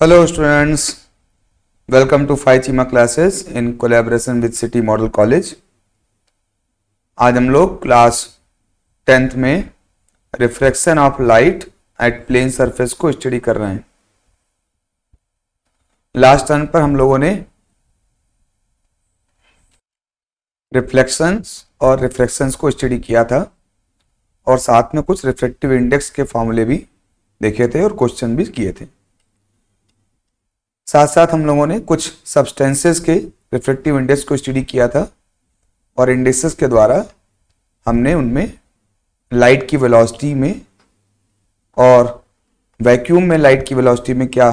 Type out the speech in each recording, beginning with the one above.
Hello students, welcome to Phi Chima classes in collaboration with City Model College। आज हम लोग class 10th में reflection of light at plane surface को study कर रहे हैं। लास्ट टर्न पर हम लोगों ने रिफ्लेक्शंस और रिफ्रैक्शंस को स्टडी किया था और साथ में कुछ रिफ्रैक्टिव इंडेक्स के फॉर्मूले भी देखे थे और क्वेश्चन भी किए थे। साथ साथ हम लोगों ने कुछ सब्सटेंसेस के रिफ्रैक्टिव इंडेक्स को स्टडी किया था और इंडेक्सेस के द्वारा हमने उनमें लाइट की वेलोसिटी में और वैक्यूम में लाइट की वेलोसिटी में क्या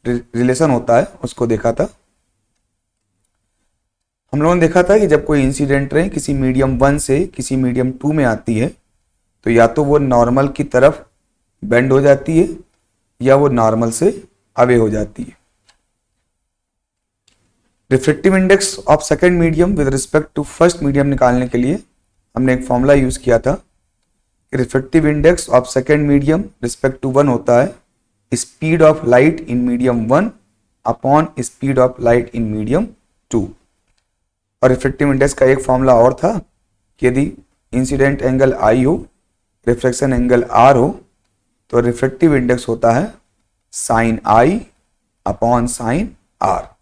रिलेशन होता है उसको देखा था। हम लोगों ने देखा था कि जब कोई इंसिडेंट रे किसी मीडियम 1 से किसी मीडियम 2 में आती है तो या तो वो नॉर्मल की तरफ बेंड हो जाती है या वो नॉर्मल से अवे हो जाती है। Refractive index of second medium with respect to first medium निकालने के लिए हमने एक फॉर्मूला यूज किया था। Refractive index of second medium respect to 1 होता है speed of light in medium 1 upon speed of light in medium 2। और रिफ्रैक्टिव इंडेक्स का एक फॉर्मूला और था कि यदि इंसिडेंट एंगल आई हो, रिफ्लेक्शन एंगल आर हो, तो रिफ्रैक्टिव इंडेक्स होता है sine I upon sine R.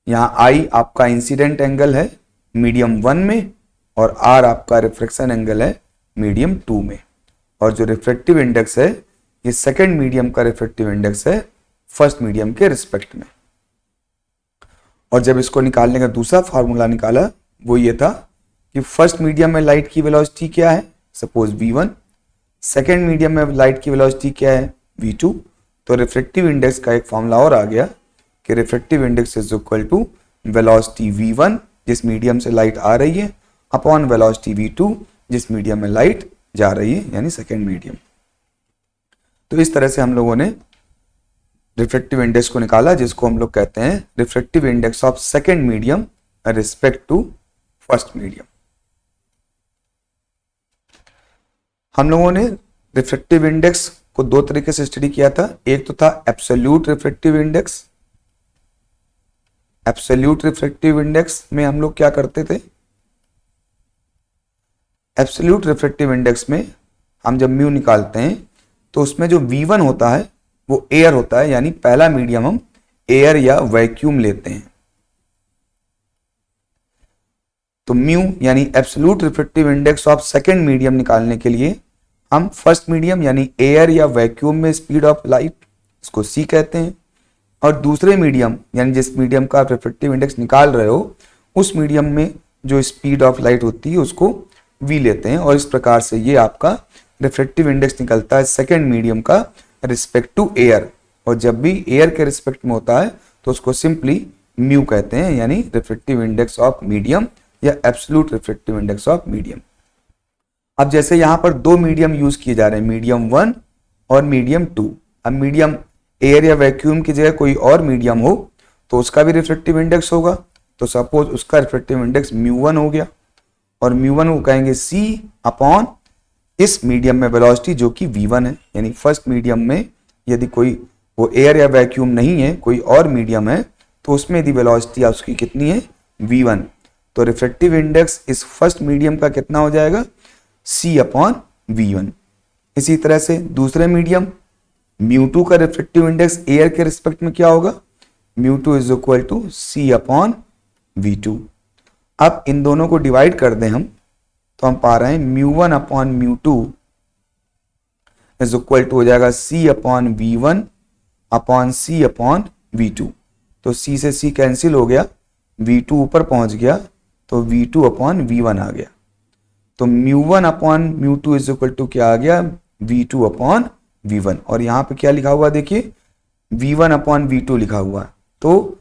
यहाँ आई आपका इंसिडेंट एंगल है मीडियम 1 में और आर आपका रिफ्रैक्शन एंगल है मीडियम 2 में। और जो रिफ्रैक्टिव इंडेक्स है ये सेकेंड मीडियम का रिफ्रैक्टिव इंडेक्स है फर्स्ट मीडियम के रिस्पेक्ट में। और जब इसको निकालने का दूसरा फार्मूला निकाला वो ये था कि फर्स्ट मीडियम में लाइट की वेलोसिटी क्या है, सपोज v1, सेकेंड मीडियम में लाइट की वेलोसिटी क्या है v2। तो रिफ्रैक्टिव इंडेक्स का एक फॉर्मूला और आ गया कि refractive index is equal to velocity v1 जिस मीडियम से लाइट आ रही है अपॉन वेलोसिटी v2 जिस मीडियम में लाइट जा रही है यानी सेकेंड मीडियम। तो इस तरह से हम लोगों ने रिफ्रैक्टिव इंडेक्स को निकाला जिसको हम लोग कहते हैं refractive index of second medium respect to first medium. हम लोगों ने रिफ्रैक्टिव इंडेक्स को दो तरीके से स्टडी किया था। एक तो था absolute refractive index. Absolute refractive index में हम लोग क्या करते थे, एब्सोल्यूट रिफ्रैक्टिव इंडेक्स में हम जब म्यू निकालते हैं तो उसमें जो v1 होता है वो एयर होता है, यानी पहला मीडियम हम एयर या वैक्यूम लेते हैं। तो म्यू यानी absolute refractive index of second medium निकालने के लिए हम फर्स्ट मीडियम यानी एयर या वैक्यूम में स्पीड ऑफ लाइट इसको c कहते हैं और दूसरे मीडियम यानी जिस मीडियम का आप रिफ्रैक्टिव इंडेक्स निकाल रहे हो उस मीडियम में जो स्पीड ऑफ लाइट होती है उसको v लेते हैं। और इस प्रकार से ये आपका रिफ्रैक्टिव इंडेक्स निकलता है सेकेंड मीडियम का रिस्पेक्ट टू एयर। और जब भी एयर के रिस्पेक्ट में होता है तो उसको सिंपली म्यू कहते हैं, यानी रिफ्रैक्टिव इंडेक्स ऑफ मीडियम या absolute refractive index of medium. अब जैसे यहाँ पर दो मीडियम यूज किए जा रहे हैं, मीडियम 1 और मीडियम 2। अब मीडियम एयर या वैक्यूम की जगह कोई और मीडियम हो तो उसका भी रिफ्रैक्टिव इंडेक्स होगा। तो सपोज उसका रिफ्रैक्टिव इंडेक्स μ1 हो गया और μ1 को कहेंगे c अपॉन इस मीडियम में वेलोसिटी जो कि v1 है। यानी फर्स्ट मीडियम में यदि कोई वो एयर या वैक्यूम नहीं है, कोई और मीडियम है, तो उसमें यदि वेलोसिटी उसकी कितनी है v1, तो रिफ्रैक्टिव इंडेक्स इस फर्स्ट मीडियम का कितना हो जाएगा c अपॉन v1। इसी तरह से दूसरे मीडियम μ2 का रिफ्रैक्टिव इंडेक्स एयर के रिस्पेक्ट में क्या होगा, μ2 is equal to c upon v2। अब इन दोनों को डिवाइड कर दें हम तो हम पा रहे हैं μ1 अपॉन μ2 इज इक्वल टू हो जाएगा c upon v1 upon c upon v2। तो c से c कैंसिल हो गया, v2 ऊपर पहुंच गया तो v2 अपॉन v1 आ गया। तो μ1 अपॉन μ2 इज इक्वल टू क्या आ गया, v2 अपॉन v1। और यहाँ पे क्या लिखा हुआ देखिए, v1 अपॉन v2 लिखा हुआ। तो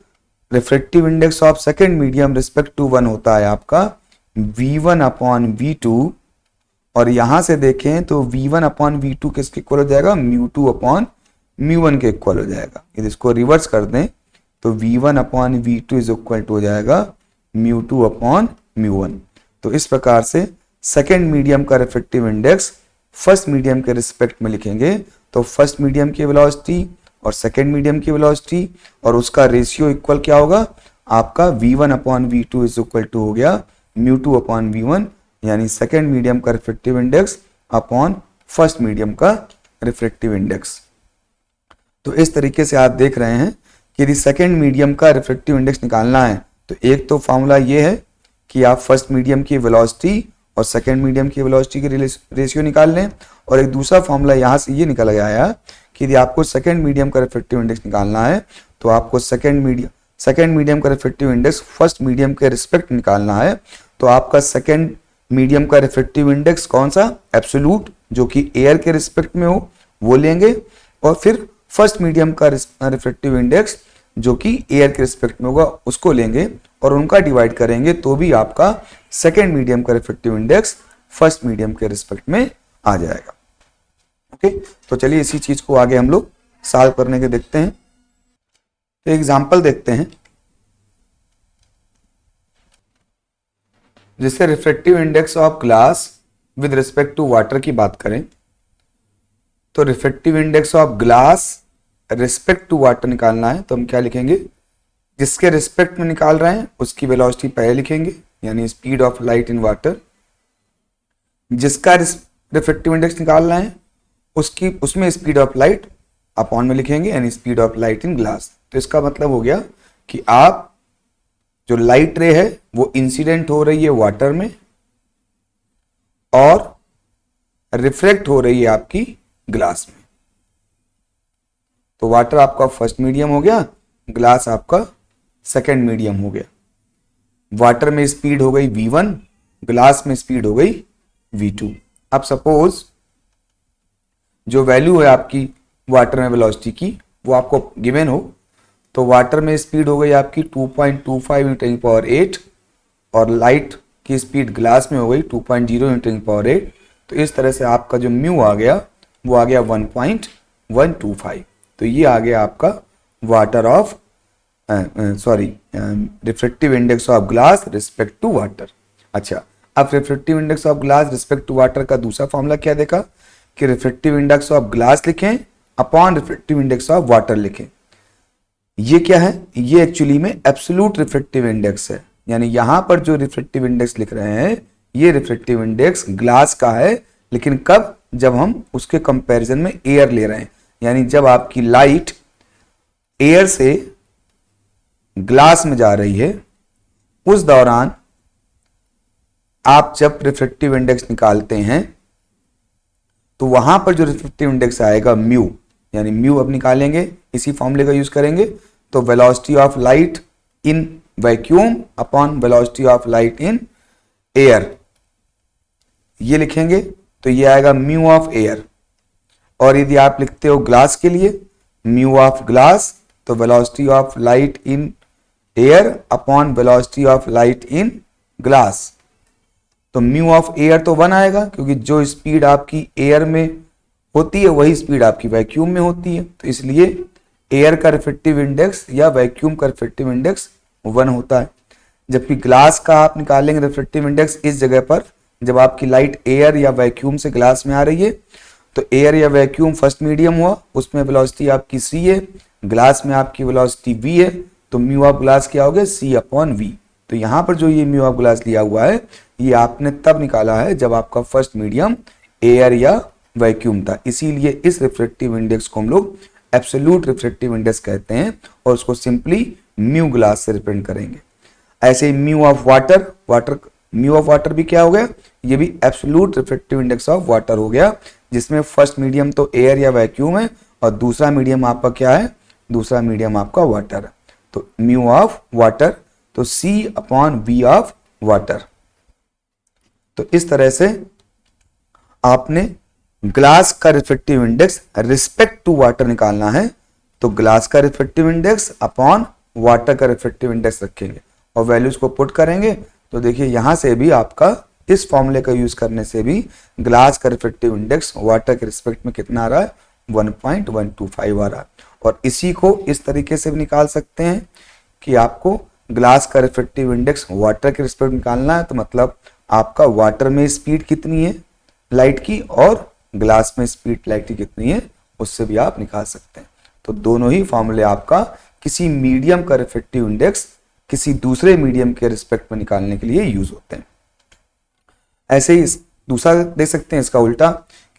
refractive index of second medium respect to 1 होता है आपका v1 अपॉन v2। और यहां से देखें तो v1 अपॉन v2 किसके इक्वल हो जाएगा, μ2 अपॉन μ1 के इक्वल हो जाएगा। यदि इसको रिवर्स कर दें तो v1 upon v2 is equal to हो जाएगा μ2 अपॉन μ1। तो इस प्रकार से सेकेंड मीडियम का रिफ्रैक्टिव इंडेक्स फर्स्ट मीडियम के रिस्पेक्ट में लिखेंगे तो फर्स्ट मीडियम की वेलोसिटी और सेकेंड मीडियम की वेलोसिटी, और उसका रेशियो इक्वल क्या होगा आपका v1 upon v2 is equal to हो गया μ2 अपॉन v1, यानी सेकेंड मीडियम का refractive index upon first medium का रिफ्रैक्टिव इंडेक्स। तो इस तरीके से आप देख रहे हैं कि यदि सेकेंड मीडियम का रिफ्रैक्टिव इंडेक्स निकालना है तो एक तो फॉर्मूला ये है कि आप फर्स्ट मीडियम की वेलोसिटी और सेकेंड मीडियम की वेलोसिटी की रेशियो निकाल लें, और एक दूसरा फॉर्मूला यहाँ से ये निकल गया है कि यदि आपको सेकेंड मीडियम का रिफ्रैक्टिव इंडेक्स निकालना है तो आपको सेकेंड मीडियम का रिफ्रैक्टिव इंडेक्स फर्स्ट मीडियम के रिस्पेक्ट निकालना है। तो आपका सेकेंड मीडियम का रिफ्रैक्टिव इंडेक्स कौन सा, एब्सोल्यूट, जो कि एयर के रिस्पेक्ट में हो वो लेंगे, और फिर फर्स्ट मीडियम का रिफ्रैक्टिव इंडेक्स जो कि एयर के रिस्पेक्ट में होगा उसको लेंगे और उनका डिवाइड करेंगे, तो भी आपका सेकेंड मीडियम का रिफ्रैक्टिव इंडेक्स फर्स्ट मीडियम के रिस्पेक्ट में आ जाएगा। ओके, तो चलिए इसी चीज को आगे हम लोग सॉल्व करने के देखते हैं। तो एग्जांपल देखते हैं, जिससे refractive index of glass with respect to water की बात करें तो refractive index of glass respect to water निकालना है तो हम क्या लिखेंगे, जिसके रिस्पेक्ट में निकाल रहे हैं उसकी वेलोसिटी पहले लिखेंगे, यानी speed of light in water. जिसका रिफ्रैक्टिव इंडेक्स निकालना है उसमें स्पीड ऑफ लाइट अपॉन में लिखेंगे, यानी speed of light in glass. तो इसका मतलब हो गया कि आप जो लाइट रे है वो इंसिडेंट हो रही है वाटर में और रिफ्लेक्ट हो रही है आपकी ग्लास में। तो वाटर आपका फर्स्ट मीडियम हो गया, ग्लास आपका सेकेंड मीडियम हो गया। वाटर में स्पीड हो गई v1, ग्लास में स्पीड हो गई v2। अब सपोज जो वैल्यू है आपकी वाटर में वेलोसिटी की वो आपको गिवन हो, तो वाटर में स्पीड हो गई आपकी 2.25 × 10⁸ और लाइट की स्पीड ग्लास में हो गई 2.0 × 10⁸। तो इस तरह से आपका जो म्यू आ गया वो आ गया 1.125। तो ये आ गया आपका water of refractive index of glass respect to water. अच्छा, अब refractive index of glass respect to water का दूसरा फॉर्मूला क्या देखा कि रिफ्रैक्टिव इंडेक्स ऑफ ग्लास लिखें upon refractive index of water लिखें। ये क्या है, ये एक्चुअली में एब्सोल्यूट रिफ्रैक्टिव इंडेक्स है, यानी यहां पर जो रिफ्रैक्टिव इंडेक्स लिख रहे हैं ये रिफ्रैक्टिव इंडेक्स ग्लास का है, लेकिन कब, जब हम उसके कंपैरिजन में एयर ले रहे हैं, यानी जब आपकी लाइट एयर से ग्लास में जा रही है उस दौरान आप जब रिफ्रैक्टिव इंडेक्स निकालते हैं तो वहां पर जो रिफ्रैक्टिव इंडेक्स आएगा म्यू, यानी म्यू अब निकालेंगे, इसी फॉर्मूले का यूज करेंगे। तो velocity of light in vacuum upon velocity of light in air, ये लिखेंगे तो ये आएगा म्यू ऑफ एयर। और यदि आप लिखते हो ग्लास के लिए म्यू ऑफ ग्लास, तो velocity of light in air upon velocity of light in glass. तो म्यू ऑफ एयर तो 1 आएगा, क्योंकि जो स्पीड आपकी एयर में होती है वही स्पीड आपकी वैक्यूम में होती है, तो इसलिए एयर का रिफ्रैक्टिव इंडेक्स या वैक्यूम का रिफ्रैक्टिव इंडेक्स 1 होता है। जबकि ग्लास का आप निकालेंगे रिफ्रैक्टिव इंडेक्स इस जगह पर जब आपकी लाइट एयर या वैक्यूम से ग्लास में आ रही है, तो एयर या वैक्यूम फर्स्ट मीडियम हुआ, उसमें वेलोसिटी आपकी c है, ग्लास में आपकी वेलोसिटी v है, तो म्यू ऑफ ग्लास क्या हो गया, c अपॉन v। तो यहां पर जो ये म्यू ऑफ ग्लास लिया हुआ है ये आपने तब निकाला है जब आपका फर्स्ट मीडियम एयर या वैक्यूम था, इसीलिए इस रिफ्रैक्टिव इंडेक्स को हम लोग एब्सोल्यूट रिफ्रैक्टिव इंडेक्स कहते हैं और उसको सिंपली म्यू ग्लास से रिप्रेजेंट करेंगे। ऐसे ही म्यू ऑफ वाटर भी क्या हो गया, ये भी absolute refractive index of water हो गया, जिसमें फर्स्ट मीडियम तो एयर या वैक्यूम है और दूसरा मीडियम आपका क्या है, दूसरा मीडियम आपका वाटर है। तो म्यू ऑफ वाटर तो c upon v of water. तो इस तरह से आपने ग्लास का refractive index respect to water निकालना है, तो ग्लास का रिफ्रैक्टिव इंडेक्स अपॉन वाटर का रिफ्रैक्टिव इंडेक्स रखेंगे और वैल्यूज को पुट करेंगे। तो देखिए यहां से भी आपका इस फॉर्मूले का यूज करने से भी ग्लास का रिफ्रैक्टिव इंडेक्स वाटर के रिस्पेक्ट में कितना आ रहा है, 1.125 आ रहा है। और इसी को इस तरीके से भी निकाल सकते हैं कि आपको ग्लास का रिफ्रैक्टिव इंडेक्स वाटर के रिस्पेक्ट निकालना है, तो मतलब आपका वाटर में स्पीड कितनी है लाइट की और ग्लास में स्पीड लाइट की कितनी है, उससे भी आप निकाल सकते हैं। तो दोनों ही फॉर्मूले आपका किसी मीडियम का रिफ्रैक्टिव इंडेक्स किसी दूसरे मीडियम के रिस्पेक्ट में निकालने के लिए यूज होते हैं। ऐसे ही दूसरा देख सकते हैं इसका उल्टा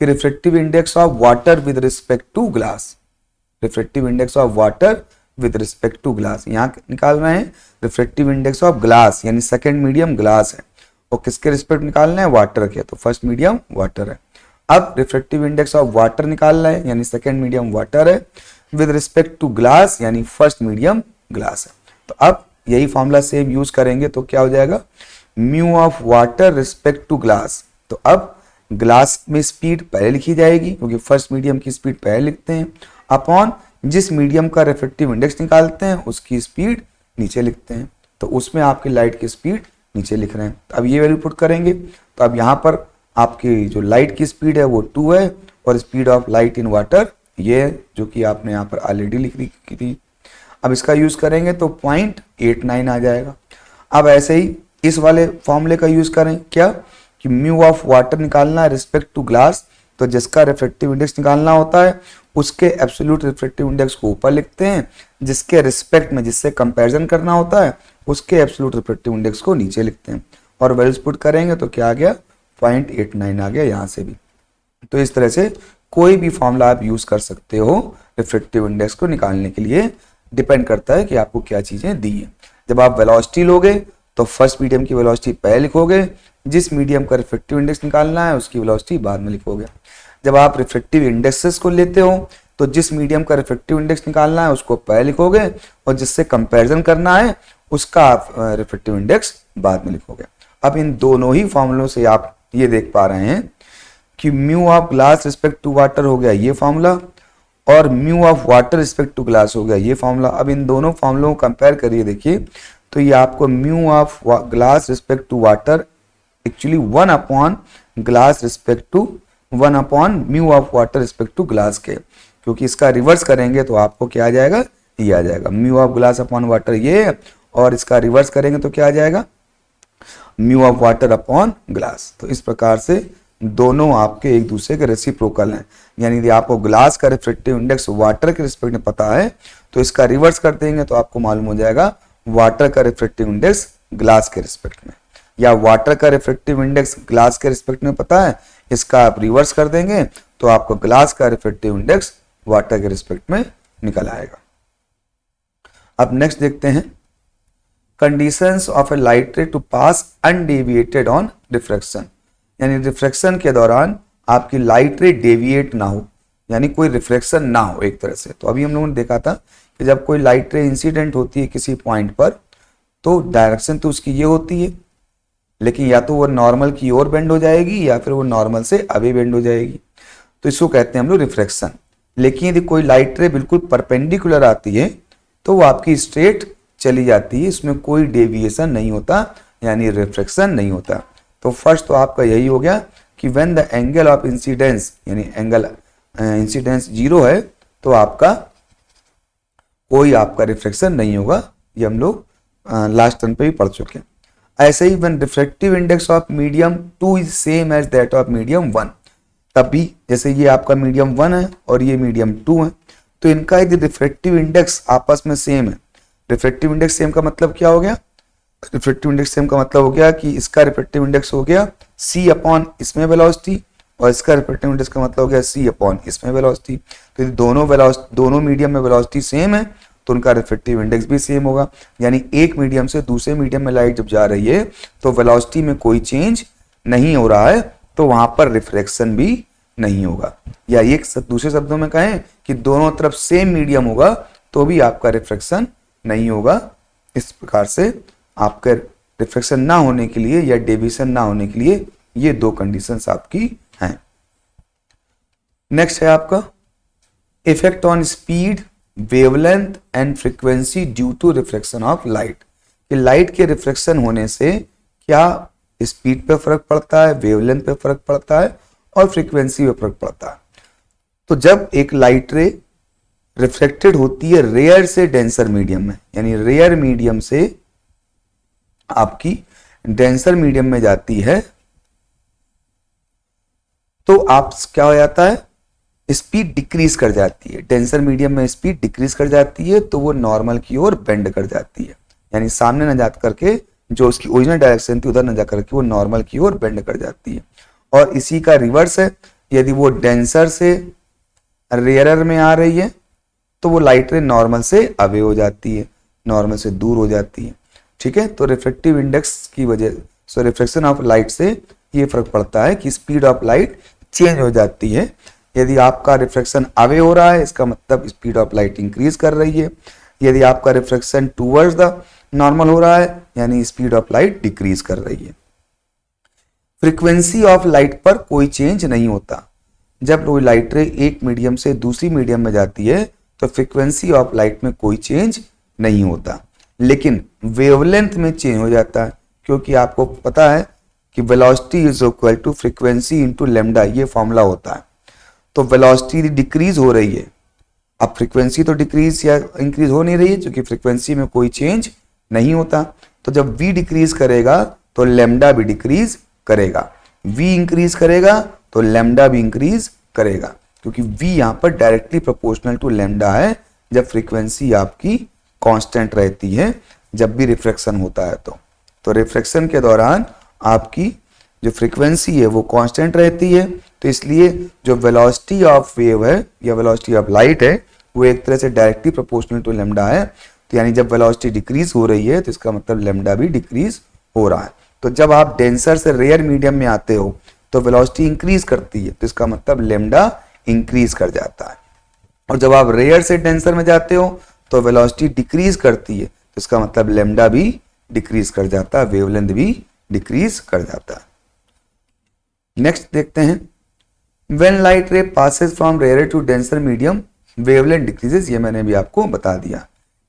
कि refractive index of water with respect to glass, refractive index of water with respect to glass, यहाँ निकाल रहे हैं रिफ्रैक्टिव इंडेक्स ऑफ ग्लास यानी सेकंड मीडियम ग्लास है और किसके रिस्पेक्ट निकालना है, वाटर के, तो फर्स्ट मीडियम वाटर है। अब रिफ्रैक्टिव इंडेक्स ऑफ वाटर निकालना है यानी सेकंड मीडियम वाटर है, विद रिस्पेक्ट टू ग्लास यानी फर्स्ट मीडियम ग्लास है। तो अब यही फॉर्मूला सेम यूज करेंगे तो क्या हो जाएगा, mu of water respect to glass. तो अब ग्लास में स्पीड पहले लिखी जाएगी क्योंकि फर्स्ट मीडियम की स्पीड पहले लिखते हैं, अपॉन जिस मीडियम का रिफ्रैक्टिव इंडेक्स निकालते हैं उसकी स्पीड नीचे लिखते हैं। तो उसमें आपकी लाइट की स्पीड नीचे लिख रहे हैं। तो अब ये वैल्यू पुट करेंगे तो अब यहाँ पर आपकी जो लाइट की स्पीड है वो 2 है और speed of light in water ये है जो कि आपने यहाँ पर ऑलरेडी लिख रखी थी। अब इसका यूज करेंगे तो 0.89 आ जाएगा। अब ऐसे ही इस वाले फॉर्मूले का यूज करें क्या कि म्यू ऑफ वाटर निकालना है रिस्पेक्ट टू ग्लास, तो जिसका रिफ्रैक्टिव इंडेक्स निकालना होता है उसके एब्सोल्यूट रिफ्रैक्टिव इंडेक्स को ऊपर लिखते हैं, जिसके रिस्पेक्ट में जिससे कंपैरिजन करना होता है उसके एब्सोल्यूट रिफ्रैक्टिव इंडेक्स को नीचे लिखते हैं और वैल्यूज पुट करेंगे तो क्या आ गया, 0.89 आ गया यहाँ से भी। तो इस तरह से कोई भी फॉर्मूला आप यूज कर सकते हो रिफ्रैक्टिव इंडेक्स को निकालने के लिए, डिपेंड करता है कि आपको क्या चीजें दी है। जब आप वेलोसिटी लोगे तो फर्स्ट मीडियम की वेलोसिटी पहले लिखोगे, जिस मीडियम का रिफ्रैक्टिव इंडेक्स निकालना है उसकी वेलोसिटी बाद में लिखोगे। जब आप रिफ्रैक्टिव इंडेक्सेस को लेते हो तो जिस मीडियम का रिफ्रैक्टिव इंडेक्स निकालना है उसको पहले लिखोगे और जिससे कंपैरिजन करना है उसका आप रिफ्रैक्टिव इंडेक्स बाद में लिखोगे। अब इन दोनों ही फॉर्मूलों से आप ये देख पा रहे हैं कि mu of glass respect to water हो गया ये फॉर्मूला और mu of water respect to glass हो गया ये फॉर्मूला। अब इन दोनों फॉर्मूलों को कंपेयर करिए, देखिए तो ये आपको mu of glass respect to water actually 1 upon glass respect to 1 upon mu of water respect to glass के, क्योंकि इसका रिवर्स करेंगे तो आपको क्या आ जाएगा, ये आ जाएगा mu of glass upon water ये, और इसका रिवर्स करेंगे तो क्या आ जाएगा, mu of water upon glass. तो इस प्रकार से दोनों आपके एक दूसरे के रेसिप्रोकल हैं, यानी यदि आपको ग्लास का रिफ्रैक्टिव इंडेक्स वाटर के रिस्पेक्ट में पता है तो इसका रिवर्स कर देंगे तो आपको मालूम हो जाएगा वाटर का रिफ्रैक्टिव इंडेक्स ग्लास के रिस्पेक्ट में, या वाटर का रिफ्रैक्टिव इंडेक्स ग्लास के रिस्पेक्ट में पता है, इसका आप रिवर्स कर देंगे तो आपको ग्लास का रिफ्रैक्टिव इंडेक्स वाटर के रिस्पेक्ट में निकल आएगा। अब नेक्स्ट देखते हैं conditions of a light ray to pass undeviated on refraction, यानी रिफ्रैक्शन के दौरान आपकी लाइट रे डेविएट ना हो, यानी कोई रिफ्रैक्शन ना हो एक तरह से। तो अभी हम लोगों ने देखा था कि जब कोई लाइट रे इंसिडेंट होती है किसी पॉइंट पर तो डायरेक्शन तो उसकी ये होती है, लेकिन या तो वो नॉर्मल की ओर बेंड हो जाएगी या फिर वो नॉर्मल से अवे बेंड हो जाएगी, तो इसको कहते हैं हम लोग रिफ्रैक्शन। लेकिन यदि कोई लाइट रे बिल्कुल परपेंडिकुलर आती है तो वो आपकी स्ट्रेट चली जाती है, इसमें कोई डेविएशन नहीं होता, यानी रिफ्रैक्शन नहीं होता। तो फर्स्ट तो आपका यही हो गया कि when the angle of incidence, यानी एंगल इंसिडेंस 0 है तो आपका कोई आपका रिफ्रैक्शन नहीं होगा, ये हम लोग लास्ट टर्न पे भी पढ़ चुके हैं। ऐसे ही when refractive index of medium 2 is same as that of medium 1, तब भी जैसे ये आपका मीडियम 1 है और ये मीडियम 2 है तो इनका यदि रिफ्रैक्टिव इंडेक्स आपस में सेम है, रिफ्रैक्टिव इंडेक्स सेम का मतलब क्या हो गया, रिफ्रैक्टिव इंडेक्स सेम का मतलब हो गया कि इसका रिफ्रैक्टिव इंडेक्स हो गया c अपॉन इसमें वेलोसिटी और इसका रिफ्रैक्टिव इंडेक्स का मतलब हो गया c अपॉन इसमें वेलोसिटी। तो यदि दोनों मीडियम में वेलोसिटी सेम है तो उनका रिफ्रैक्टिव इंडेक्स भी सेम होगा, यानी एक मीडियम से दूसरे मीडियम में लाइट जब जा रही है तो वेलोसिटी में कोई चेंज नहीं हो रहा है तो वहां पर रिफ्रैक्शन भी नहीं होगा। या एक दूसरे शब्दों में कहें कि दोनों तरफ सेम मीडियम होगा तो भी आपका रिफ्रैक्शन नहीं होगा। इस प्रकार से आपके रिफ्रैक्शन ना होने के लिए या डेविएशन ना होने के लिए ये दो कंडीशंस आपकी हैं। नेक्स्ट है आपका effect on speed, wavelength and frequency due to refraction of light, कि लाइट के रिफ्रैक्शन होने से क्या स्पीड पे फर्क पड़ता है, वेवलेंथ पे फर्क पड़ता है और फ्रीक्वेंसी पे फर्क पड़ता है। तो जब एक लाइट रे रिफ्लेक्टेड होती है रेयर से डेंसर मीडियम में, यानी रेयर मीडियम से आपकी डेंसर मीडियम में जाती है तो आप क्या हो जाता है, स्पीड डिक्रीज कर जाती है, डेंसर मीडियम में स्पीड डिक्रीज कर जाती है, तो वो नॉर्मल की ओर बेंड कर जाती है, यानी सामने न जा करके जो उसकी ओरिजिनल डायरेक्शन थी उधर न जा करके वो नॉर्मल की ओर बेंड कर जाती है। और इसी का रिवर्स है, यदि वो डेंसर से रेयरर में आ रही है तो वो लाइट रे नॉर्मल से अवे हो जाती है, नॉर्मल से दूर हो जाती है। ठीक है, तो रिफ्रेक्टिव इंडेक्स की वजह से रिफ्लेक्शन ऑफ लाइट से ये फर्क पड़ता है कि स्पीड ऑफ लाइट चेंज हो जाती है। यदि आपका रिफ्लेक्शन अवे हो रहा है इसका मतलब स्पीड ऑफ लाइट इंक्रीज कर रही है, यदि आपका रिफ्लेक्शन टूवर्ड्स द नॉर्मल हो रहा है यानी स्पीड ऑफ लाइट डिक्रीज कर रही है। फ्रीक्वेंसी ऑफ लाइट पर कोई चेंज नहीं होता। जब कोई लाइट रे एक मीडियम से दूसरी मीडियम में जाती है तो फ्रीक्वेंसी ऑफ लाइट में कोई चेंज नहीं होता, लेकिन वेवलेंथ में चेंज हो जाता है, क्योंकि आपको पता है कि velocity is equal to frequency into lambda, ये फॉर्मूला होता है। तो वेलोसिटी डिक्रीज हो रही है, अब फ्रीक्वेंसी तो डिक्रीज या इंक्रीज हो नहीं रही है क्योंकि फ्रीक्वेंसी में कोई चेंज नहीं होता। तो जब v डिक्रीज करेगा तो लेमडा भी डिक्रीज करेगा, v इंक्रीज करेगा तो लेमडा भी इंक्रीज करेगा, क्योंकि v यहाँ पर डायरेक्टली प्रोपोर्शनल टू लेमडा है जब फ्रीक्वेंसी आपकी कांस्टेंट रहती है, जब भी रिफ्रैक्शन होता है तो रिफ्रैक्शन के दौरान आपकी जो फ्रीक्वेंसी है वो कांस्टेंट रहती है, तो इसलिए जो वेलोसिटी ऑफ वेव है या वेलोसिटी ऑफ लाइट है वो एक तरह से डायरेक्टली प्रोपोर्शनल टू लेमडा है। तो यानी जब वेलोसिटी डिक्रीज हो रही है तो इसका मतलब लेमडा भी डिक्रीज हो रहा है। तो जब आप डेंसर से रेयर मीडियम में आते हो तो वेलोसिटी इंक्रीज करती है, तो इसका मतलब लेमडा इंक्रीज कर जाता है। और जब आप रेयर से डेंसर में जाते हो तो वेलोसिटी डिक्रीज करती है, तो इसका मतलब लेमडा भी डिक्रीज कर जाता है, वेवलेंथ भी डिक्रीज कर जाता है। नेक्स्ट देखते हैं, when light ray passes from rare to denser medium wavelength decreases. ये मैंने भी आपको बता दिया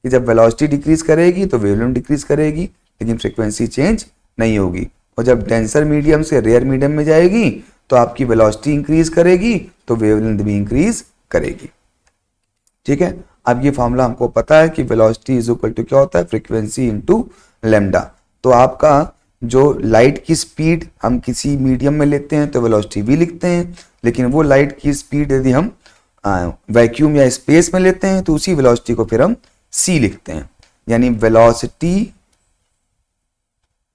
कि जब वेलोसिटी डिक्रीज करेगी तो वेवलेंथ डिक्रीज करेगी, लेकिन फ्रीक्वेंसी चेंज नहीं होगी। और जब डेंसर मीडियम से रेयर मीडियम में जाएगी तो आपकी वेलोसिटी इंक्रीज करेगी तो वेवलेंथ भी इंक्रीज करेगी। ठीक है, अब ये फॉर्मूला हमको पता है कि वेलोसिटी इज इक्वल टू क्या होता है, फ्रीक्वेंसी इनटू लेमडा। तो आपका जो लाइट की स्पीड हम किसी मीडियम में लेते हैं तो वेलोसिटी v लिखते हैं, लेकिन वो लाइट की स्पीड यदि हम वैक्यूम या स्पेस में लेते हैं तो उसी वेलोसिटी को फिर हम c लिखते हैं, यानी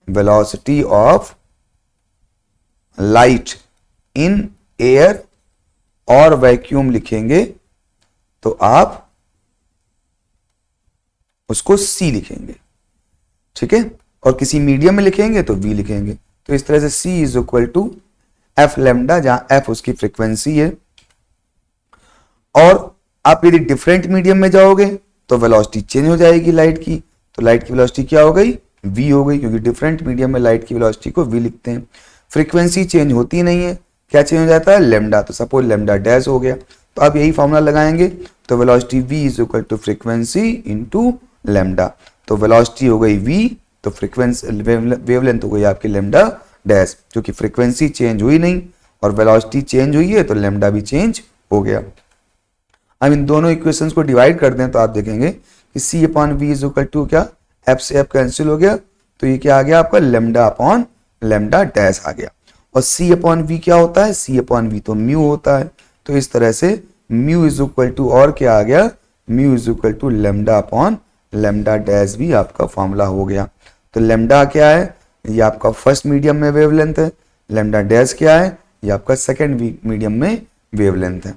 velocity of light in air और वैक्यूम लिखेंगे तो आप उसको c लिखेंगे। ठीक है, और किसी मीडियम में लिखेंगे तो v लिखेंगे। तो इस तरह से c is equal to F lambda, जहां f उसकी फ्रीक्वेंसी है। और आप यदि डिफरेंट मीडियम में जाओगे तो वेलोसिटी चेंज हो जाएगी लाइट की, तो लाइट की वेलोसिटी क्या हो गई, v हो गई, क्योंकि डिफरेंट मीडियम में लाइट की वेलोसिटी को v लिखते हैं। फ्रीक्वेंसी चेंज होती नहीं है, क्या चेंज हो जाता है, लेमडा। तो सपोज लेमडा डैश हो गया, तो आप यही फॉर्मूला लगाएंगे, तो velocity v is equal to frequency into lambda. तो वेलोसिटी हो गई v, तो फ्रीक्वेंसी वेवलेंथ हो गई आपकी लेमडा डैश, क्योंकि फ्रीक्वेंसी चेंज हुई नहीं और वेलोसिटी चेंज हुई है तो लेमडा भी चेंज हो गया। हम इन दोनों इक्वेशंस को डिवाइड कर दें तो आप देखेंगे कि c upon V is equal to क्या, f से f कैंसिल हो गया, तो ये क्या आ गया आपका, लेमडा अपॉन लेमडा डैश आ गया। और c अपॉन वी क्या होता है, c अपॉन वी तो म्यू होता है, तो इस तरह से म्यू इज इक्वल टू और क्या आ गया, mu is equal to lambda upon lambda dash भी आपका फॉर्मूला हो गया। तो लेमडा क्या है, ये आपका फर्स्ट मीडियम में वेवलेंथ है, लेमडा डैश क्या है, ये आपका सेकंड मीडियम में वेवलेंथ है।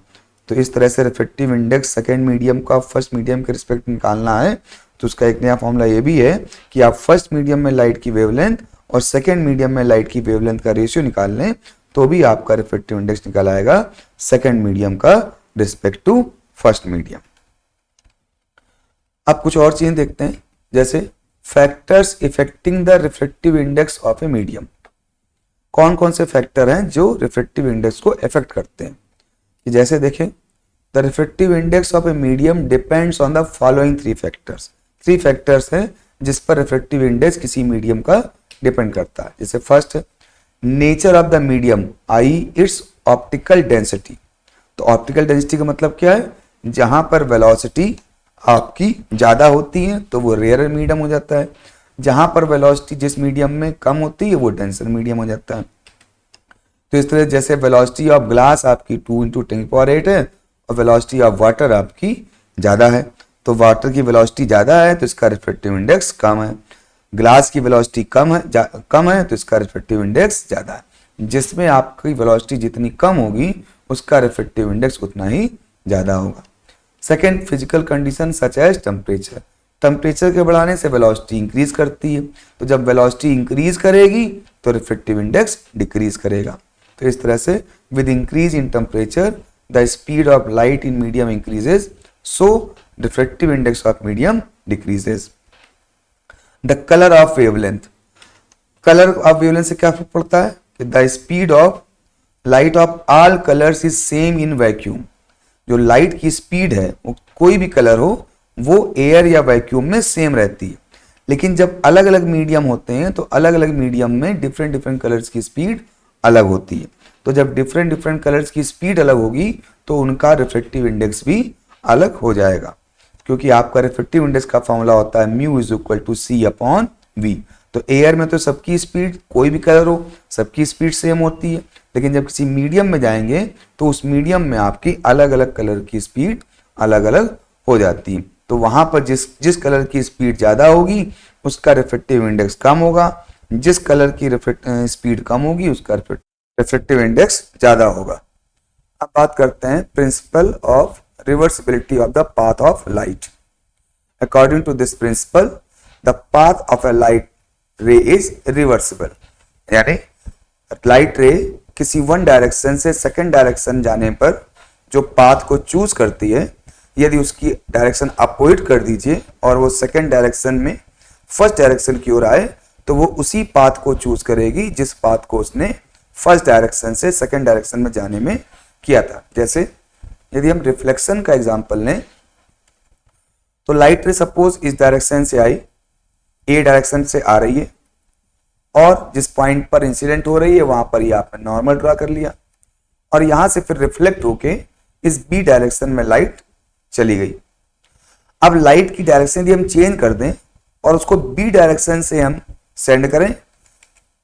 तो इस तरह से रिफ्रेक्टिव इंडेक्स सेकंड मीडियम का फर्स्ट मीडियम के रिस्पेक्ट निकालना है तो उसका एक नया फॉर्मूला ये भी है कि आप फर्स्ट मीडियम में लाइट की वेवलेंथ और सेकंड मीडियम में लाइट की वेवलेंथ का रेशियो निकाल लें तो भी आपका रिफ्रेक्टिव इंडेक्स निकल आएगा सेकंड मीडियम का रिस्पेक्ट टू फर्स्ट मीडियम। अब कुछ और चीजें देखते हैं, जैसे factors affecting the refractive index of a medium. कौन कौन से फैक्टर हैं जो रिफ्रेक्टिव इंडेक्स को इफेक्ट करते हैं, कि जैसे देखें, the refractive index of a medium depends on the following three factors. Three factors हैं जिस पर रिफ्रेक्टिव इंडेक्स किसी मीडियम का डिपेंड करता है। जैसे first, nature of the medium I it's optical density. तो ऑप्टिकल डेंसिटी का मतलब क्या है, जहां पर वेलोसिटी आपकी ज्यादा होती है तो वो रेयर मीडियम हो जाता है, जहां पर वेलोसिटी जिस मीडियम में कम होती है वो डेंसर मीडियम हो जाता है। तो इस तरह जैसे वेलोसिटी ऑफ ग्लास आपकी 2 × 10⁸ है और वेलोसिटी ऑफ वाटर आपकी ज़्यादा है, तो वाटर की वेलोसिटी ज़्यादा है तो इसका रिफ्रैक्टिव इंडेक्स कम है। ग्लास की वेलोसिटी कम है तो इसका रिफ्रैक्टिव इंडेक्स ज़्यादा है। जिसमें आपकी वेलोसिटी जितनी कम होगी उसका रिफ्रैक्टिव इंडेक्स उतना ही ज़्यादा होगा। Second, physical condition such as temperature. Temperature के बढ़ाने से वेलोसिटी इंक्रीज करती है, तो जब वेलोसिटी इंक्रीज करेगी तो रिफ्रैक्टिव इंडेक्स डिक्रीज करेगा। तो इस तरह से with increase in temperature the speed of light in medium increases, so refractive index of medium decreases. The colour of wavelength. Colour of wavelength से क्या फर्क पड़ता है कि the speed of light of all colours is same in vacuum. जो light की speed है वो कोई भी कलर हो वो एयर या वैक्यूम में सेम रहती है, लेकिन जब अलग अलग मीडियम होते हैं तो अलग अलग मीडियम में डिफरेंट डिफरेंट कलर्स की स्पीड अलग होती है। तो जब डिफरेंट डिफरेंट कलर्स की स्पीड अलग होगी तो उनका रिफ्रैक्टिव इंडेक्स भी अलग हो जाएगा, क्योंकि आपका रिफ्रैक्टिव इंडेक्स का फॉर्मूला होता है mu is equal to C upon V. तो एयर में तो सबकी स्पीड कोई भी कलर हो सबकी स्पीड सेम होती है, लेकिन जब किसी मीडियम में जाएंगे तो उस मीडियम में आपकी अलग अलग कलर की स्पीड अलग अलग हो जाती है। तो वहां पर जिस कलर की स्पीड ज्यादा होगी उसका रिफ्रैक्टिव इंडेक्स कम होगा, जिस कलर की स्पीड कम होगी उसका रिफ्रैक्टिव इंडेक्स ज्यादा होगा। अब बात करते हैं principle of reversibility of the path of light. According to this principle the path of a light ray is reversible, यानी लाइट रे किसी वन डायरेक्शन से सेकंड डायरेक्शन जाने पर जो पाथ को चूज करती है, यदि उसकी डायरेक्शन अपोजिट कर दीजिए और वो सेकंड डायरेक्शन में फर्स्ट डायरेक्शन की ओर आए तो वो उसी पाथ को चूज करेगी जिस पाथ को उसने फर्स्ट डायरेक्शन से सेकंड डायरेक्शन में जाने में किया था। जैसे यदि हम रिफ्लेक्शन का एग्जांपल लें तो लाइट रे सपोज इस डायरेक्शन से आई, ए डायरेक्शन से आ रही है और जिस पॉइंट पर इंसिडेंट हो रही है वहां पर ये आपने नॉर्मल ड्रा कर लिया और यहां से फिर रिफ्लेक्ट होके इस बी डायरेक्शन में लाइट चली गई। अब लाइट की डायरेक्शन यदि हम चेंज कर दें और उसको बी डायरेक्शन से हम सेंड करें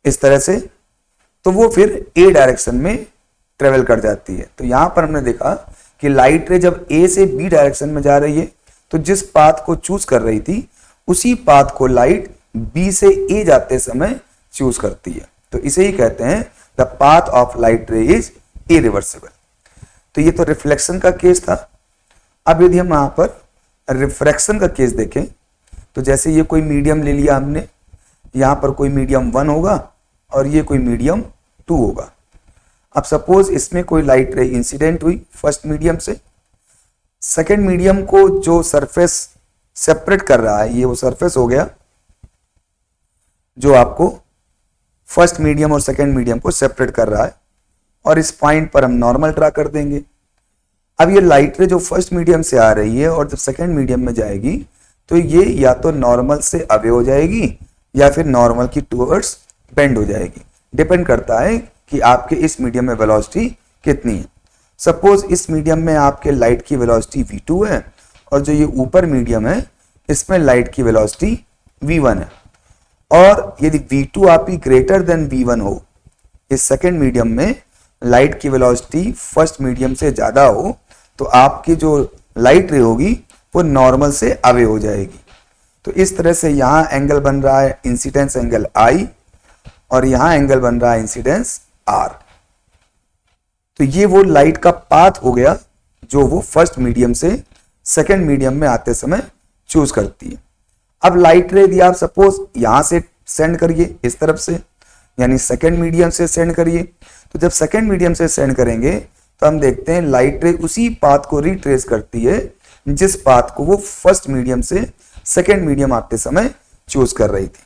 इस तरह से, तो वो फिर ए डायरेक्शन में ट्रेवल कर जाती है। तो यहां पर हमने देखा कि लाइट रे जब ए से बी डायरेक्शन में जा रही है तो जिस पाथ को चूज कर रही थी उसी पाथ को लाइट बी से ए जाते समय चूज करती है। तो इसे ही कहते हैं the path of light ray is irreversible. तो ये तो रिफ्लेक्शन का केस था। अब यदि हम यहां पर रिफ्रैक्शन का केस देखें तो जैसे ये कोई मीडियम ले लिया हमने, यहां पर कोई मीडियम 1 होगा और ये कोई मीडियम 2 होगा। अब सपोज इसमें कोई लाइट रे इंसिडेंट हुई फर्स्ट मीडियम से, सेकेंड मीडियम को जो सरफेस सेपरेट कर रहा है ये वो सरफेस हो गया जो आपको फर्स्ट मीडियम और सेकेंड मीडियम को सेपरेट कर रहा है और इस पॉइंट पर हम नॉर्मल ड्रा कर देंगे। अब ये लाइट रे जो फर्स्ट मीडियम से आ रही है और जब सेकेंड मीडियम में जाएगी तो ये या तो नॉर्मल से अवे हो जाएगी या फिर नॉर्मल की टुवर्ड्स बेंड हो जाएगी। डिपेंड करता है कि आपके इस मीडियम में वेलोसिटी कितनी है। सपोज इस मीडियम में आपके लाइट की वेलोसिटी v2 है और जो ये ऊपर मीडियम है इसमें लाइट की वेलोसिटी v1 है, और यदि v2 आपकी ग्रेटर देन v1 हो, इस सेकेंड मीडियम में लाइट की वेलोसिटी फर्स्ट मीडियम से ज्यादा हो, तो आपकी जो लाइट रे होगी वो नॉर्मल से अवे हो जाएगी। तो इस तरह से यहां एंगल बन रहा है इंसिडेंस एंगल I और यहां एंगल बन रहा है इंसिडेंस R। तो ये वो लाइट का पाथ हो गया जो वो फर्स्ट मीडियम से सेकेंड मीडियम में आते समय चूज करती है। अब लाइट रे यदि आप सपोज यहां से सेंड करिए इस तरफ से, यानी सेकेंड मीडियम से सेंड करिए, तो जब सेकेंड मीडियम से सेंड करेंगे तो हम देखते हैं लाइट रे उसी पाथ को रिट्रेस करती है जिस पाथ को वो फर्स्ट मीडियम से सेकेंड मीडियम आते समय चूज कर रही थी।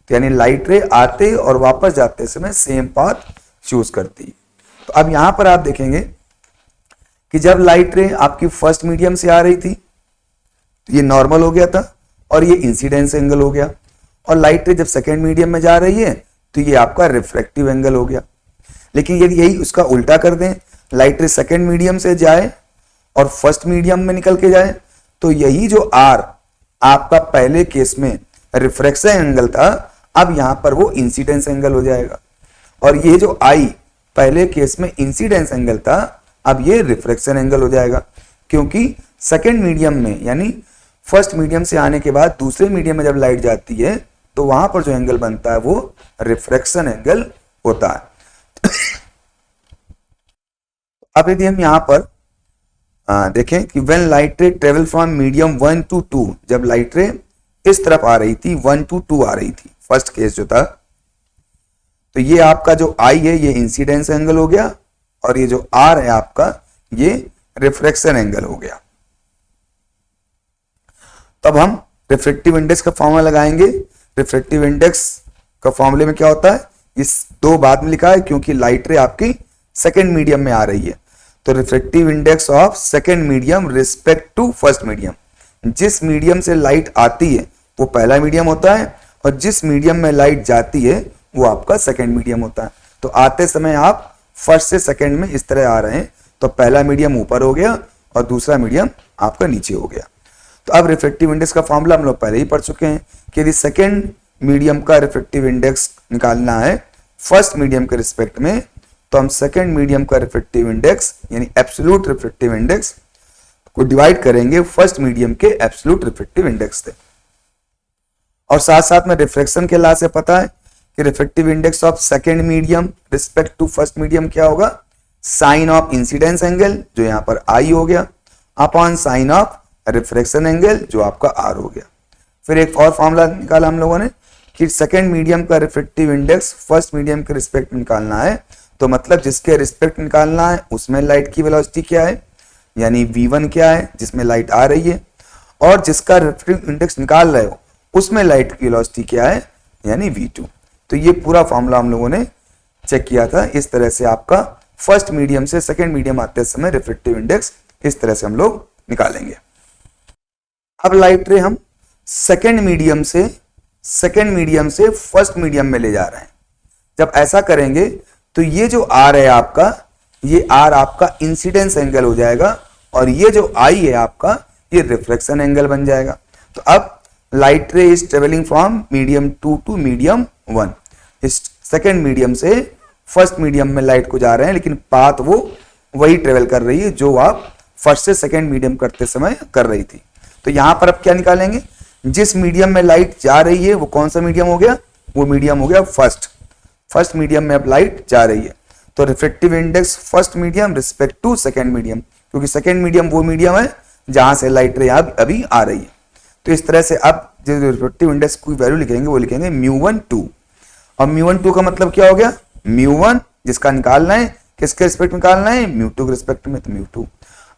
तो यानी लाइट रे आते और वापस जाते समय सेम पाथ चूज करती है। तो अब यहां पर आप देखेंगे कि जब लाइट रे आपकी फर्स्ट मीडियम से आ रही थी तो ये नॉर्मल हो गया था और ये इंसिडेंस एंगल हो गया, और लाइट रे जब सेकेंड मीडियम में जा रही है तो ये आपका रिफ्रैक्टिव एंगल हो गया। लेकिन यदि यही उसका उल्टा कर दें, लाइट रे सेकेंड मीडियम से जाए और फर्स्ट मीडियम में निकल के जाए, तो यही जो R आपका पहले केस में रिफ्रैक्शन एंगल था अब यहां पर वो इंसिडेंस एंगल हो जाएगा, और ये जो I पहले केस में इंसिडेंस एंगल था अब ये रिफ्रैक्शन एंगल हो जाएगा, क्योंकि सेकेंड मीडियम में यानी फर्स्ट मीडियम से आने के बाद दूसरे मीडियम में जब लाइट जाती है तो वहां पर जो एंगल बनता है वो रिफ्रैक्शन एंगल होता है। अब यदि हम यहां पर देखें कि व्हेन लाइट रे ट्रेवल फ्रॉम मीडियम 1 to 2, जब लाइट रे इस तरफ आ रही थी 1 to 2 आ रही थी, फर्स्ट केस जो था, तो ये आपका जो आई है ये इंसिडेंस एंगल हो गया और ये जो आर है आपका ये रिफ्रैक्शन एंगल हो गया। तब हम रिफ्रैक्टिव इंडेक्स का फॉर्मूला लगाएंगे। रिफ्रैक्टिव इंडेक्स का फॉर्मूले में क्या होता है, इस दो बाद में लिखा है क्योंकि लाइट रे आपकी सेकेंड मीडियम में आ रही है, तो refractive index of second medium respect to first medium, जिस मीडियम से लाइट आती है वो पहला मीडियम होता है और जिस मीडियम में लाइट जाती है वो आपका सेकेंड मीडियम होता है। तो आते समय आप फर्स्ट से सेकेंड में इस तरह आ रहे हैं, तो पहला मीडियम ऊपर हो गया और दूसरा मीडियम आपका नीचे हो गया। तो अब रिफ्रैक्टिव इंडेक्स का फॉर्मूला हम लोग पहले ही पढ़ चुके हैं कि यदि सेकेंड मीडियम का रिफ्रैक्टिव इंडेक्स निकालना है फर्स्ट मीडियम के रिस्पेक्ट में, तो हम सेकेंड मीडियम का रिफ्रैक्टिव इंडेक्स यानी एब्सोल्यूट रिफ्रैक्टिव इंडेक्स को डिवाइड करेंगे फर्स्ट मीडियम के एब्सोल्यूट रिफ्रैक्टिव इंडेक्स से। और साथ साथ में रिफ्रैक्शन के लाभ से पता है कि refractive index of second medium respect to first medium क्या होगा, साइन ऑफ इंसिडेंस एंगल जो यहां पर आई हो गया upon sine of refraction angle जो आपका आर हो गया। फिर एक और फॉर्मूला निकाला हम लोगों ने कि सेकेंड मीडियम का रिफ्रैक्टिव इंडेक्स फर्स्ट मीडियम के रिस्पेक्ट में निकालना है, तो मतलब जिसके रिस्पेक्ट निकालना है उसमें लाइट की वेलोसिटी क्या है यानी v1 क्या है जिसमें लाइट आ रही है, और जिसका रिफ्रैक्टिव इंडेक्स निकाल रहे हो उसमें लाइट की वेलोसिटी क्या है यानी v2। तो ये पूरा फॉर्मूला हम लोगों ने चेक किया था। इस तरह से आपका फर्स्ट मीडियम से सेकेंड मीडियम आते समय रिफ्रैक्टिव इंडेक्स इस तरह से हम लोग निकालेंगे। अब लाइट रे हम सेकेंड मीडियम से फर्स्ट मीडियम में ले जा रहे हैं। जब ऐसा करेंगे तो ये जो आर है आपका, ये आर आपका इंसिडेंस एंगल हो जाएगा और ये जो आई है आपका ये रिफ्लेक्शन एंगल बन जाएगा। तो अब light ray is travelling from medium 2 to medium 1, इस सेकेंड मीडियम से फर्स्ट मीडियम में लाइट को जा रहे हैं, लेकिन पाथ वो वही ट्रेवल कर रही है जो आप फर्स्ट से सेकेंड मीडियम करते समय कर रही थी। तो यहां पर अब क्या निकालेंगे, जिस मीडियम में लाइट जा रही है वो कौन सा मीडियम हो गया, वो मीडियम हो गया फर्स्ट मीडियम में अब लाइट जा रही है, तो refractive index first medium respect to second medium, क्योंकि सेकेंड मीडियम वो मीडियम है जहां से लाइट रे अभी आ रही है। तो इस तरह से अब जो रिफ्रैक्टिव इंडेक्स की वैल्यू लिखेंगे वो लिखेंगे μ1 2, और μ1 2 का मतलब क्या हो गया, μ1 जिसका निकालना है किसके रिस्पेक्ट में निकालना है, μ2 के रिस्पेक्ट में, तो μ2।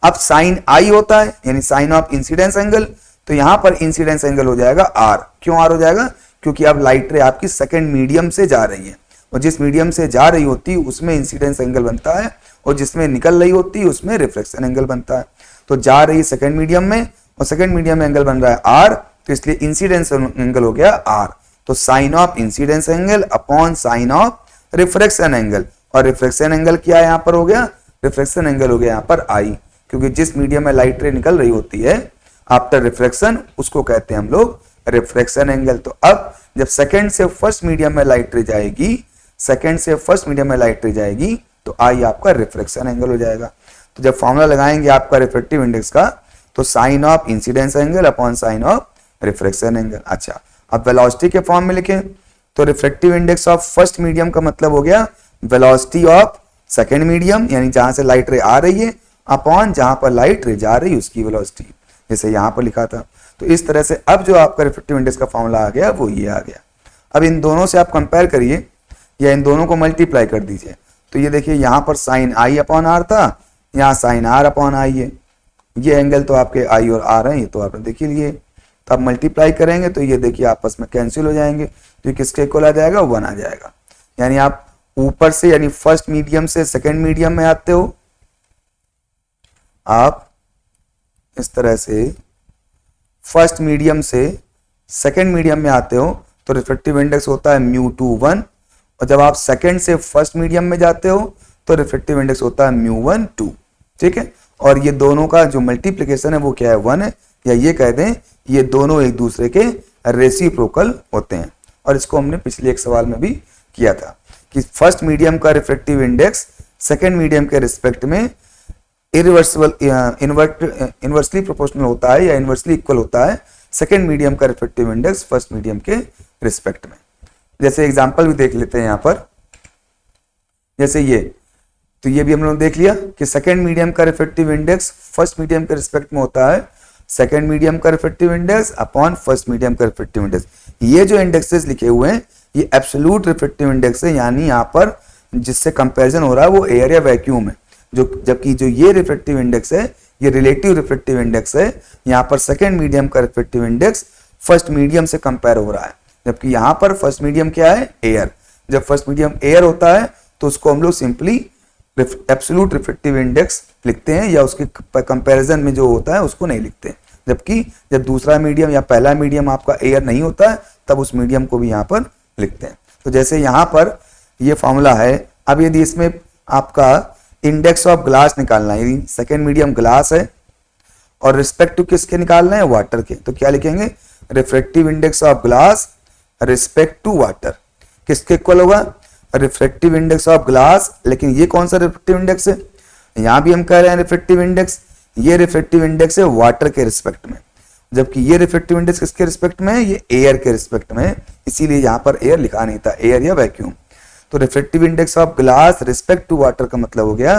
अब साइन आई होता है यानी साइन ऑफ इंसिडेंस एंगल, तो यहां पर इंसिडेंस एंगल हो जाएगा आर। क्यों आर हो जाएगा, क्योंकि अब लाइट रे आपकी सेकेंड मीडियम से जा रही है और जिस मीडियम से जा रही होती है उसमें इंसिडेंस एंगल बनता है और जिसमें निकल रही होती है उसमें रिफ्लेक्शन एंगल बनता है। तो जा रही है सेकेंड मीडियम में और सेकेंड मीडियम में एंगल बन रहा है आर, तो इसलिए इंसिडेंस एंगल हो गया आर। तो sine of incidence angle upon sine of reflection angle, और रिफ्लेक्शन एंगल क्या यहां पर हो गया, रिफ्लेक्शन एंगल हो गया यहां पर आई, क्योंकि जिस मीडियम में लाइट रे निकल रही होती है आफ्टर रिफ्लेक्शन उसको कहते हैं हम लोग रिफ्लेक्शन एंगल। तो अब जब सेकेंड से फर्स्ट मीडियम में लाइट रे जाएगी, सेकेंड से फर्स्ट मीडियम में लाइट रे जाएगी तो आई आपका रिफ्लेक्शन एंगल हो जाएगा। तो जब फॉर्मूला लगाएंगे आपका रिफ्रैक्टिव इंडेक्स का, तो sine of incidence angle upon sine of reflection angle. अच्छा, अब वेलोसिटी के फॉर्म में लिखें तो refractive index of first medium का मतलब हो गया वेलोसिटी ऑफ सेकेंड मीडियम यानी जहां से लाइट रे आ रही है अपॉन जहां पर लाइट रे जा रही है उसकी वेलोसिटी, जैसे यहां पर लिखा था। तो इस तरह से अब जो आपका रिफ्रैक्टिव इंडेक्स का फॉर्मूला आ गया वो ये आ गया। अब इन दोनों से आप कंपेयर करिए या इन दोनों को मल्टीप्लाई कर दीजिए, तो ये देखिए यहां पर साइन आई अपॉन आर था, यहाँ साइन आर अपॉन आई है, ये एंगल तो आपके आई और आर हैं, ये तो आपने देख ही लिए। तो आप मल्टीप्लाई करेंगे तो ये देखिए आपस में कैंसिल हो जाएंगे, तो किसके इक्वल आ जाएगा, 1 आ जाएगा। यानी आप ऊपर से यानी फर्स्ट मीडियम से सेकेंड मीडियम में आते हो, आप इस तरह से फर्स्ट मीडियम से सेकेंड मीडियम में आते हो तो रिफ्रैक्टिव इंडेक्स होता है μ2 1, और जब आप सेकेंड से फर्स्ट मीडियम में जाते हो तो रिफ्रैक्टिव इंडेक्स होता है μ1 2, ठीक है। और ये दोनों का जो मल्टीप्लिकेशन है वो क्या है, 1 है, या ये कह दें ये दोनों एक दूसरे के रेसिप्रोकल होते हैं। और इसको हमने पिछले एक सवाल में भी किया था कि फर्स्ट मीडियम का रिफ्रैक्टिव इंडेक्स सेकेंड मीडियम के रिस्पेक्ट में इरिवर्सिबल इनवर्सली प्रोपोर्शनल होता है या इनवर्सली इक्वल होता है सेकेंड मीडियम का रिफ्रेक्टिव इंडेक्स फर्स्ट मीडियम के रिस्पेक्ट में। जैसे एग्जांपल भी देख लेते हैं यहाँ पर, जैसे ये, तो ये भी हम लोग देख लिया कि सेकेंड मीडियम का रिफ्रेक्टिव इंडेक्स फर्स्ट मीडियम के रिस्पेक्ट में होता है सेकेंड मीडियम का refractive index upon first medium का रिफ्रेक्टिव इंडेक्स। ये जो इंडेक्सेस लिखे हुए हैं ये एब्सोल्यूट रिफ्रेक्टिव इंडेक्स है, यानी यहाँ पर जिससे कंपैरिजन हो रहा है वो एयर या वैक्यूम है, जो जबकि जो ये रिफ्रेक्टिव इंडेक्स है ये रिलेटिव रिफ्रेक्टिव इंडेक्स है। यहाँ पर सेकेंड मीडियम का रिफ्रेक्टिव इंडेक्स फर्स्ट मीडियम से कंपेयर हो रहा है, जबकि यहाँ पर फर्स्ट मीडियम क्या है, एयर। जब फर्स्ट मीडियम एयर होता है तो उसको हम लोग सिंपली एब्सोल्यूट रिफ्रेक्टिव इंडेक्स लिखते हैं या उसके कंपैरिजन में जो होता है उसको नहीं लिखते। जबकि जब दूसरा मीडियम या पहला मीडियम आपका एयर नहीं होता है तब उस मीडियम को भी यहाँ पर लिखते हैं। तो जैसे यहाँ पर ये फॉर्मूला है, अब यदि इसमें आपका इंडेक्स ऑफ ग्लास निकालना है, यदि सेकेंड मीडियम ग्लास है और रिस्पेक्ट टू किसके निकालना है, वाटर के, तो क्या लिखेंगे, refractive index of glass respect to water किसके इक्वल होगा, रिफ्रेक्टिव इंडेक्स ऑफ ग्लास। लेकिन ये कौन सा रिफ्रेक्टिव इंडेक्स है, यहां भी हम कह रहे हैं रिफ्रेक्टिव इंडेक्स, ये रिफ्रेक्टिव इंडेक्स है वाटर के रिस्पेक्ट में, जबकि ये रिफ्रेक्टिव इंडेक्स किसके रिस्पेक्ट में है, ये एयर के रिस्पेक्ट में है, इसीलिए यहां पर एयर लिखा नहीं था, एयर या वैक्यूम। तो refractive index of glass respect to water का मतलब हो गया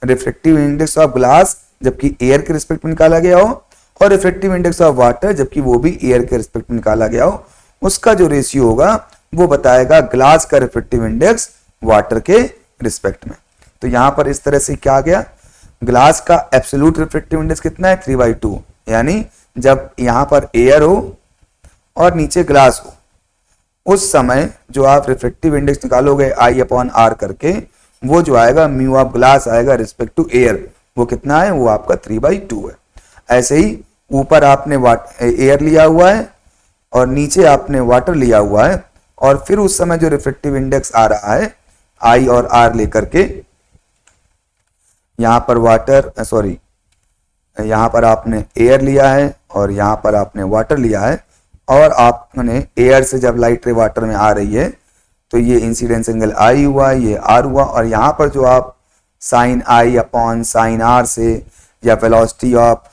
रिफ्रेक्टिव इंडेक्स ऑफ ग्लास जबकि एयर के रिस्पेक्ट में निकाला गया हो, और रिफ्रेक्टिव इंडेक्स ऑफ वाटर जबकि वो भी एयर के रिस्पेक्ट में निकाला गया हो, उसका जो रेशियो होगा वो बताएगा ग्लास का रिफ्रेक्टिव इंडेक्स वाटर के रिस्पेक्ट में। तो यहां पर इस तरह से क्या आ गया, ग्लास का एब्सोल्यूट रिफ्रेक्टिव इंडेक्स कितना है, 3/2, यानी जब यहां पर एयर हो और नीचे ग्लास हो उस समय जो आप रिफ्रेक्टिव इंडेक्स निकालोगे I/R करके, वो जो आएगा म्यू ऑफ ग्लास आएगा रिस्पेक्ट टू एयर, वो कितना है, वो आपका 3/2 है। ऐसे ही ऊपर आपने एयर लिया हुआ है और नीचे आपने वाटर लिया हुआ है, और फिर उस समय जो रिफ्रेक्टिव इंडेक्स आ रहा है I और R लेकर के, यहां पर यहां पर आपने एयर लिया है और यहां पर आपने वाटर लिया है, और आपने एयर से जब लाइट रे वाटर में आ रही है तो ये इंसिडेंस एंगल I हुआ, ये R हुआ, और यहाँ पर जो आप sine I upon sine R से या velocity of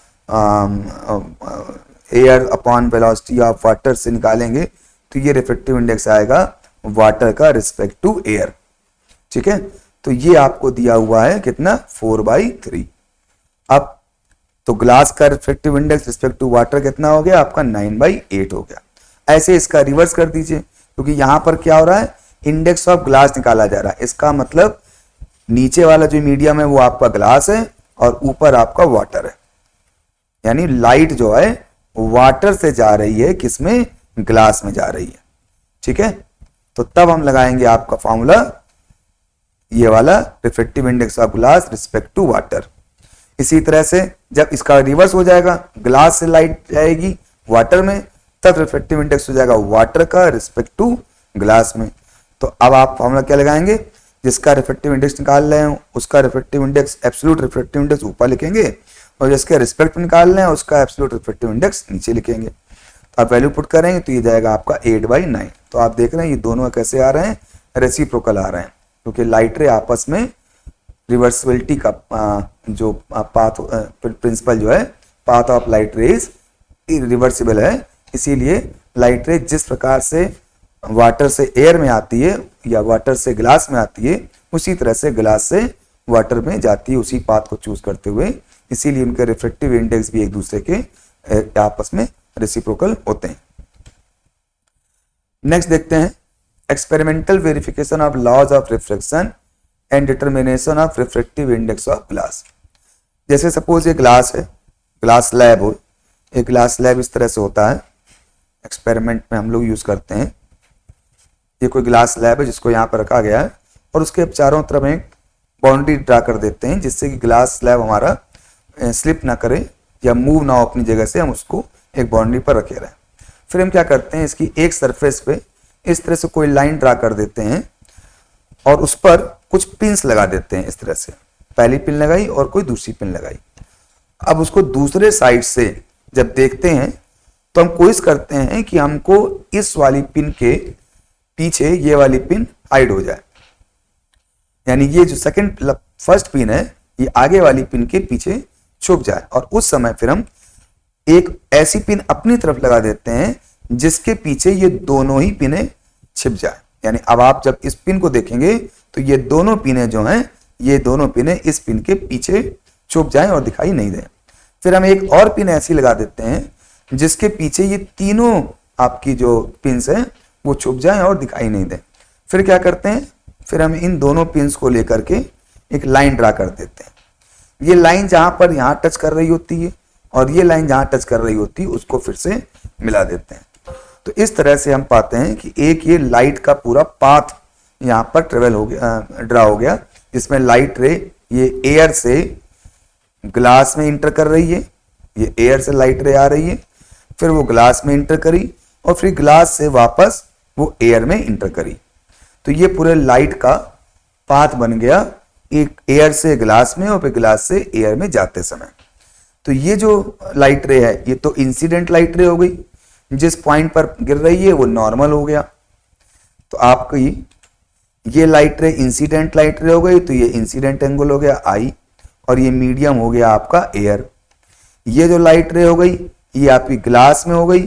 air upon velocity of water से निकालेंगे तो ये रिफ्रेक्टिव इंडेक्स आएगा वाटर का रिस्पेक्ट टू एयर। ठीक है, तो ये आपको दिया हुआ है कितना, 4/3। अब तो ग्लास का refractive index respect to water कितना हो गया आपका, 9/8 हो गया। ऐसे इसका रिवर्स कर दीजिए, क्योंकि यहां पर क्या हो रहा है, इंडेक्स ऑफ ग्लास निकाला जा रहा है, इसका मतलब नीचे वाला जो मीडियम है वो आपका ग्लास है और ऊपर आपका वाटर है, यानी लाइट जो है वाटर से जा रही है किसमें, ग्लास में जा रही है। ठीक है, तो तब हम लगाएंगे आपका फॉर्मूला ये वाला, refractive index of glass respect to water. इसी तरह से जब इसका रिवर्स हो जाएगा, ग्लास से लाइट जाएगी वाटर में, तब रिफ्रेक्टिव इंडेक्स हो जाएगा वाटर का रिस्पेक्ट टू ग्लास में। तो अब आप फॉर्मूला क्या लगाएंगे, जिसका रिफ्रेक्टिव इंडेक्स निकाल रहे हो उसका refractive index absolute refractive index ऊपर लिखेंगे, और जिसके रिस्पेक्ट में निकाल रहे हैं उसका एब्सोल्यूट रिफ्रेक्टिव इंडेक्स नीचे लिखेंगे। तो आप वैल्यू पुट करेंगे तो ये जाएगा आपका 8/9। तो आप देख रहे हैं ये दोनों कैसे आ रहे हैं, रेसिप्रोकल आ रहे हैं, क्योंकि लाइट रे आपस में रिवर्सिबिलिटी का जो पाथ प्रिंसिपल जो है, path of light rays reversible है, इसीलिए लाइट रे जिस प्रकार से वाटर से एयर में आती है या वाटर से ग्लास में आती है, उसी तरह से ग्लास से वाटर में जाती है, उसी पाथ को चूज करते हुए, इसीलिए उनके रिफ्रेक्टिव इंडेक्स भी एक दूसरे के आपस में रेसिप्रोकल होते हैं। नेक्स्ट देखते हैं experimental verification of laws of reflection and determination of refractive index of glass. जैसे सपोज ये ग्लास है, ग्लास स्लैब हो, एक ग्लास स्लैब इस तरह से होता है, एक्सपेरिमेंट में हम लोग यूज करते हैं। ये कोई ग्लास स्लैब है जिसको यहाँ पर रखा गया है, और उसके चारों तरफ एक बाउंड्री ड्रा कर देते हैं, जिससे कि ग्लास स्लैब हमारा स्लिप ना करे या मूव ना हो अपनी जगह से, हम उसको एक बाउंड्री पर रखे रहें। फिर हम क्या करते हैं, इसकी एक सरफेस पे इस तरह से कोई लाइन ड्रा कर देते हैं और उस पर कुछ पिन्स लगा देते हैं। इस तरह से पहली पिन लगाई और कोई दूसरी पिन लगाई। अब उसको दूसरे साइड से जब देखते हैं तो हम कोशिश करते हैं कि हमको इस वाली पिन के पीछे ये वाली पिन हाइड हो जाए, यानी ये जो फर्स्ट पिन है ये आगे वाली पिन के पीछे छुप जाए, और उस समय फिर हम एक ऐसी पिन अपनी तरफ लगा देते हैं जिसके पीछे ये दोनों ही पिनें छिप जाए। यानी अब आप जब इस पिन को देखेंगे तो ये दोनों पिनें जो हैं, ये दोनों पिनें इस पिन के पीछे छुप जाएं और दिखाई नहीं दें। फिर हम एक और पिन ऐसी लगा देते हैं जिसके पीछे ये तीनों आपकी जो पिन्स हैं वो छुप जाएं और दिखाई नहीं दें। फिर क्या करते हैं, फिर हम इन दोनों पिन्स को लेकर के एक लाइन ड्रा कर देते हैं। ये लाइन जहां पर यहाँ टच कर रही होती है और ये लाइन जहां टच कर रही होती है उसको फिर से मिला देते हैं। तो इस तरह से हम पाते हैं कि एक ये लाइट का पूरा पाथ यहाँ पर ट्रेवल हो गया, ड्रा हो गया, जिसमें लाइट रे ये एयर से ग्लास में इंटर कर रही है, ये एयर से लाइट रे आ रही है, फिर वो ग्लास में इंटर करी और फिर ग्लास से वापस वो एयर में इंटर करी। तो ये पूरे लाइट का पाथ बन गया, एक एयर से ग्लास में और फिर ग्लास से एयर में जाते समय। तो ये जो लाइट रे है ये तो इंसिडेंट लाइट रे हो गई, जिस पॉइंट पर गिर रही है वो नॉर्मल हो गया। तो आपकी ये लाइट रे इंसिडेंट लाइट रे हो गई, तो ये इंसिडेंट एंगल हो गया I, और ये मीडियम हो गया आपका एयर। ये जो लाइट रे हो गई ये आपकी ग्लास में हो गई,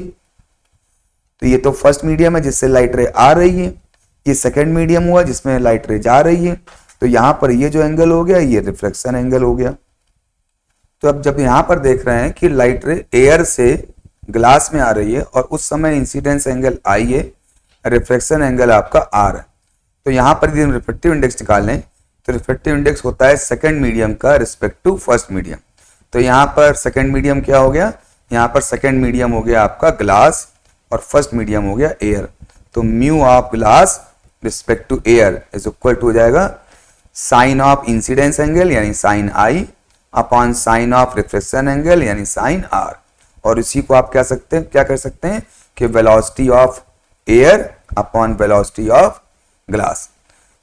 तो ये तो फर्स्ट मीडियम है जिससे लाइट रे आ रही है, ये सेकंड मीडियम हुआ जिसमें लाइट रे जा रही है। तो यहां पर ये जो एंगल हो गया ये रिफ्लेक्शन एंगल हो गया। तो अब जब यहां पर देख रहे हैं कि लाइट रे एयर से ग्लास में आ रही है और उस समय इंसिडेंस एंगल I है, रिफ्लेक्शन एंगल आपका R है, तो यहां पर यदि हम रिफ्रेक्टिव इंडेक्स निकाल लें तो रिफ्रेक्टिव इंडेक्स होता है सेकंड मीडियम का रिस्पेक्ट टू फर्स्ट मीडियम। तो यहां पर सेकंड मीडियम क्या हो गया, यहां पर सेकंड मीडियम हो गया आपका ग्लास और फर्स्ट मीडियम हो गया एयर। तो mu of glass respect to air is equal to हो जाएगा साइन ऑफ इंसिडेंस एंगल यानी sine I upon sine of reflection angle यानी साइन R। और इसी को आप क्या कर सकते हैं कि velocity of air upon velocity of glass,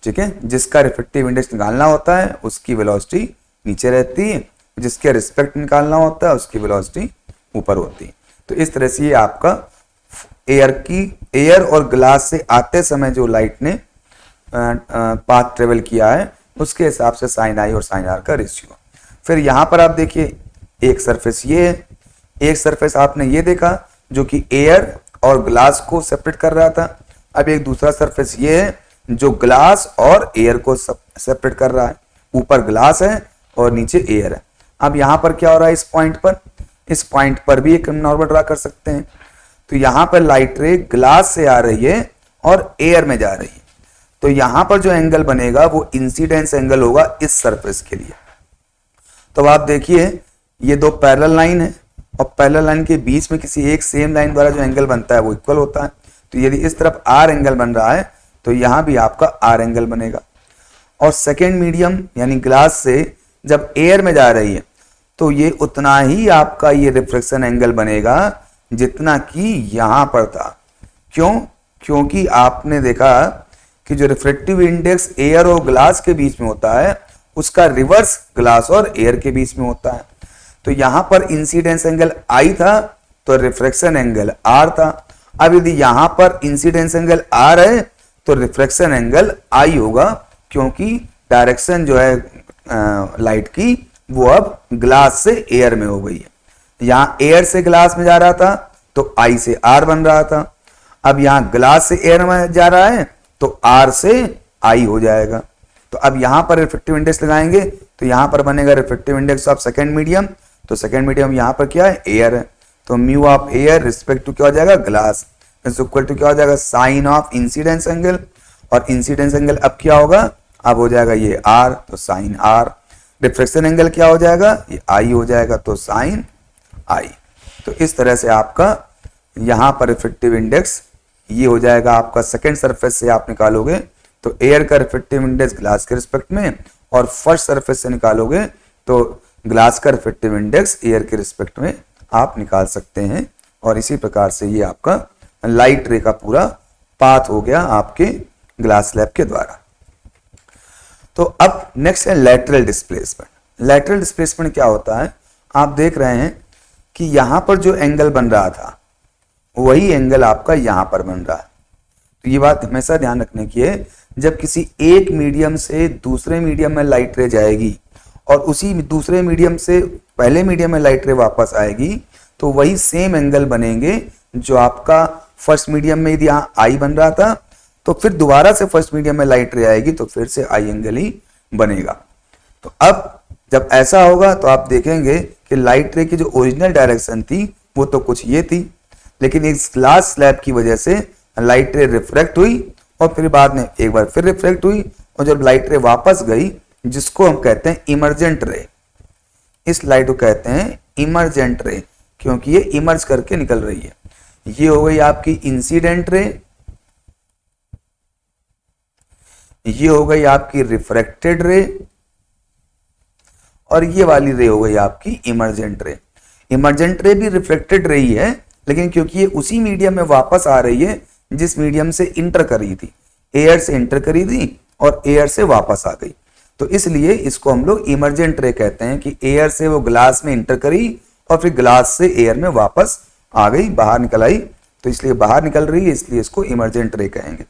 ठीक है। जिसका रिफ्रेक्टिव इंडेक्स निकालना होता है उसकी वेलोसिटी नीचे रहती है, जिसके रिस्पेक्ट निकालना होता है उसकी वेलोसिटी ऊपर होती है। तो इस तरह से ये आपका एयर और ग्लास से आते समय जो लाइट ने पाथ ट्रेवल किया है उसके हिसाब से साइन I और साइन R का रेशियो। फिर यहां पर आप देखिए एक सरफेस ये है, एक सरफेस आपने ये देखा जो कि एयर और ग्लास को सेपरेट कर रहा था। अब एक दूसरा सरफेस ये है जो ग्लास और एयर को सेपरेट कर रहा है, ऊपर ग्लास है और नीचे एयर है। अब यहां पर क्या हो रहा है, इस पॉइंट पर भी एक नॉर्मल ड्रा कर सकते हैं। तो यहां पर लाइट रे ग्लास से आ रही है और एयर में जा रही है, तो यहां पर जो एंगल बनेगा वो इंसिडेंस एंगल होगा इस सरफेस के लिए। तो आप देखिए ये दो पैरेलल लाइन है और पैरेलल लाइन के बीच में किसी एक सेम लाइन द्वारा जो एंगल बनता है वो इक्वल होता है। तो यदि इस तरफ R एंगल बन रहा है तो यहां भी आपका R एंगल बनेगा। और सेकेंड मीडियम यानी ग्लास से जब एयर में जा रही है तो ये उतना ही आपका ये रिफ्लेक्शन एंगल बनेगा जितना कि यहां पर था। क्यों? क्योंकि आपने देखा कि जो रिफ्रेक्टिव इंडेक्स एयर और ग्लास के बीच में होता है उसका रिवर्स ग्लास और एयर के बीच में होता है। तो यहां पर इंसिडेंस एंगल I था तो रिफ्लेक्शन एंगल R था। अब यदि यहां पर इंसिडेंस एंगल R है तो रिफ्लेक्शन एंगल I होगा, क्योंकि डायरेक्शन जो है लाइट की वो अब ग्लास से एयर में हो गई है। यहां एयर से ग्लास में जा रहा था तो I से R बन रहा था, अब यहां ग्लास से एयर में जा रहा है तो R से I हो जाएगा। तो अब यहां पर रिफ्रेक्टिव इंडेक्स लगाएंगे तो यहां पर बनेगा refractive index of second medium. तो सेकंड मीडियम यहां पर क्या है, एयर है, तो mu of air respect to क्या हो जाएगा, ग्लास, इज इक्वल टू क्या हो जाएगा, साइन ऑफ इंसिडेंस एंगल। और इंसिडेंस एंगल अब क्या होगा, अब हो जाएगा ये R, तो साइन R। रिफ्लेक्शन एंगल क्या हो जाएगा, ये I हो जाएगा, तो साइन I। तो इस तरह से आपका यहां पर रिफ्रेक्टिव इंडेक्स ये हो जाएगा आपका सेकेंड सरफेस से आप निकालोगे तो एयर का रिफ्रेक्टिव इंडेक्स ग्लास के रिस्पेक्ट में, और फर्स्ट सरफेस से निकालोगे तो ग्लास का रिफ्रेक्टिव इंडेक्स एयर के रिस्पेक्ट में आप निकाल सकते हैं। और इसी प्रकार से ये आपका लाइट रे का पूरा पाथ हो गया आपके ग्लास स्लैब के द्वारा। तो अब नेक्स्ट है लैटरल डिस्प्लेसमेंट। लैटरल डिस्प्लेसमेंट क्या होता है, आप देख रहे हैं कि यहां पर जो एंगल बन रहा था वही एंगल आपका यहां पर बन रहा है। तो ये बात हमेशा ध्यान रखने की है, जब किसी एक मीडियम से दूसरे मीडियम में लाइट रे जाएगी और उसी दूसरे मीडियम से पहले मीडियम में लाइट रे वापस आएगी तो वही सेम एंगल बनेंगे जो आपका फर्स्ट मीडियम में यदि यहाँ आई बन रहा था तो फिर दोबारा से फर्स्ट मीडियम में लाइट रे आएगी तो फिर से आई एंगल ही बनेगा। तो अब जब ऐसा होगा तो आप देखेंगे कि लाइट रे की जो ओरिजिनल डायरेक्शन थी वो तो कुछ ये थी, लेकिन इस ग्लास स्लैब की वजह से लाइट रे रिफ्रैक्ट हुई और फिर बाद में एक बार फिर रिफ्रैक्ट हुई और जब लाइट रे वापस गई जिसको हम कहते हैं इमर्जेंट रे, इस लाइट को कहते हैं इमर्जेंट रे क्योंकि ये इमर्ज करके निकल रही है। ये हो गई आपकी इंसिडेंट रे, ये हो गई आपकी रिफ्रैक्टेड रे और ये वाली रे हो गई आपकी इमर्जेंट रे। इमर्जेंट रे भी रिफ्लेक्टेड रे ही है लेकिन क्योंकि ये उसी मीडियम में वापस आ रही है जिस मीडियम से इंटर करी थी, एयर से इंटर करी थी और एयर से वापस आ गई, तो इसलिए इसको हम लोग इमर्जेंट रे कहते हैं कि एयर से वो ग्लास में इंटर करी और फिर ग्लास से एयर में वापस आ गई, बाहर निकल आई, तो इसलिए बाहर निकल रही है, इसलिए इसको इमर्जेंट रे कहेंगे।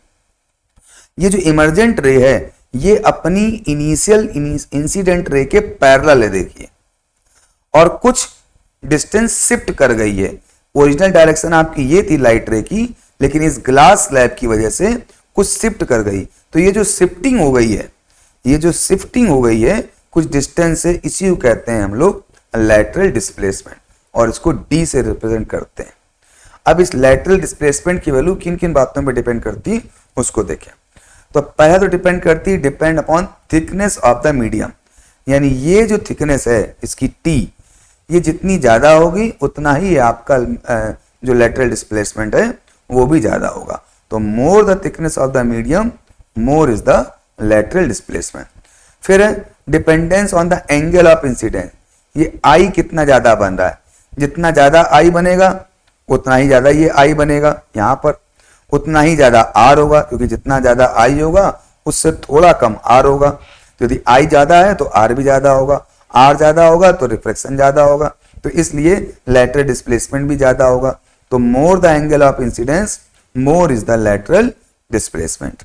ये जो इमर्जेंट रे है ये अपनी इनिशियल इंसिडेंट रे के पैरेलल है देखिए, और कुछ डिस्टेंस शिफ्ट कर गई है। ओरिजिनल डायरेक्शन आपकी ये थी लाइट रे की, लेकिन इस ग्लास स्लैब की वजह से कुछ शिफ्ट कर गई, तो ये जो शिफ्टिंग हो गई है, ये जो शिफ्टिंग हो गई है कुछ डिस्टेंस से, इसी को कहते हैं हम लोग लैटरल डिस्प्लेसमेंट और इसको डी से रिप्रेजेंट करते हैं। अब इस लैटरल डिस्प्लेसमेंट की वैल्यू किन किन बातों पर डिपेंड करती है उसको देखें। तो पहला तो डिपेंड करती है, depend upon thickness of the medium, यानी ये जो थिकनेस है इसकी टी, ये जितनी ज्यादा होगी उतना ही आपका जो लैटरल डिस्प्लेसमेंट है वो भी ज्यादा होगा। तो more the thickness of the medium more is the lateral displacement. फिर dependence on the angle of incidence, ये आई कितना ज्यादा बन रहा है, जितना ज्यादा आई बनेगा उतना ही ज्यादा ये आई बनेगा, यहाँ पर उतना ही ज्यादा आर होगा क्योंकि जितना ज्यादा आई होगा उससे थोड़ा कम आर होगा, तो यदि आई ज्यादा है तो आर भी ज्यादा होगा, आर ज्यादा होगा तो रिफ्लेक्शन ज्यादा होगा, तो इसलिए लैटरल डिस्प्लेसमेंट भी ज्यादा होगा। तो more the angle of incidence more is the lateral displacement.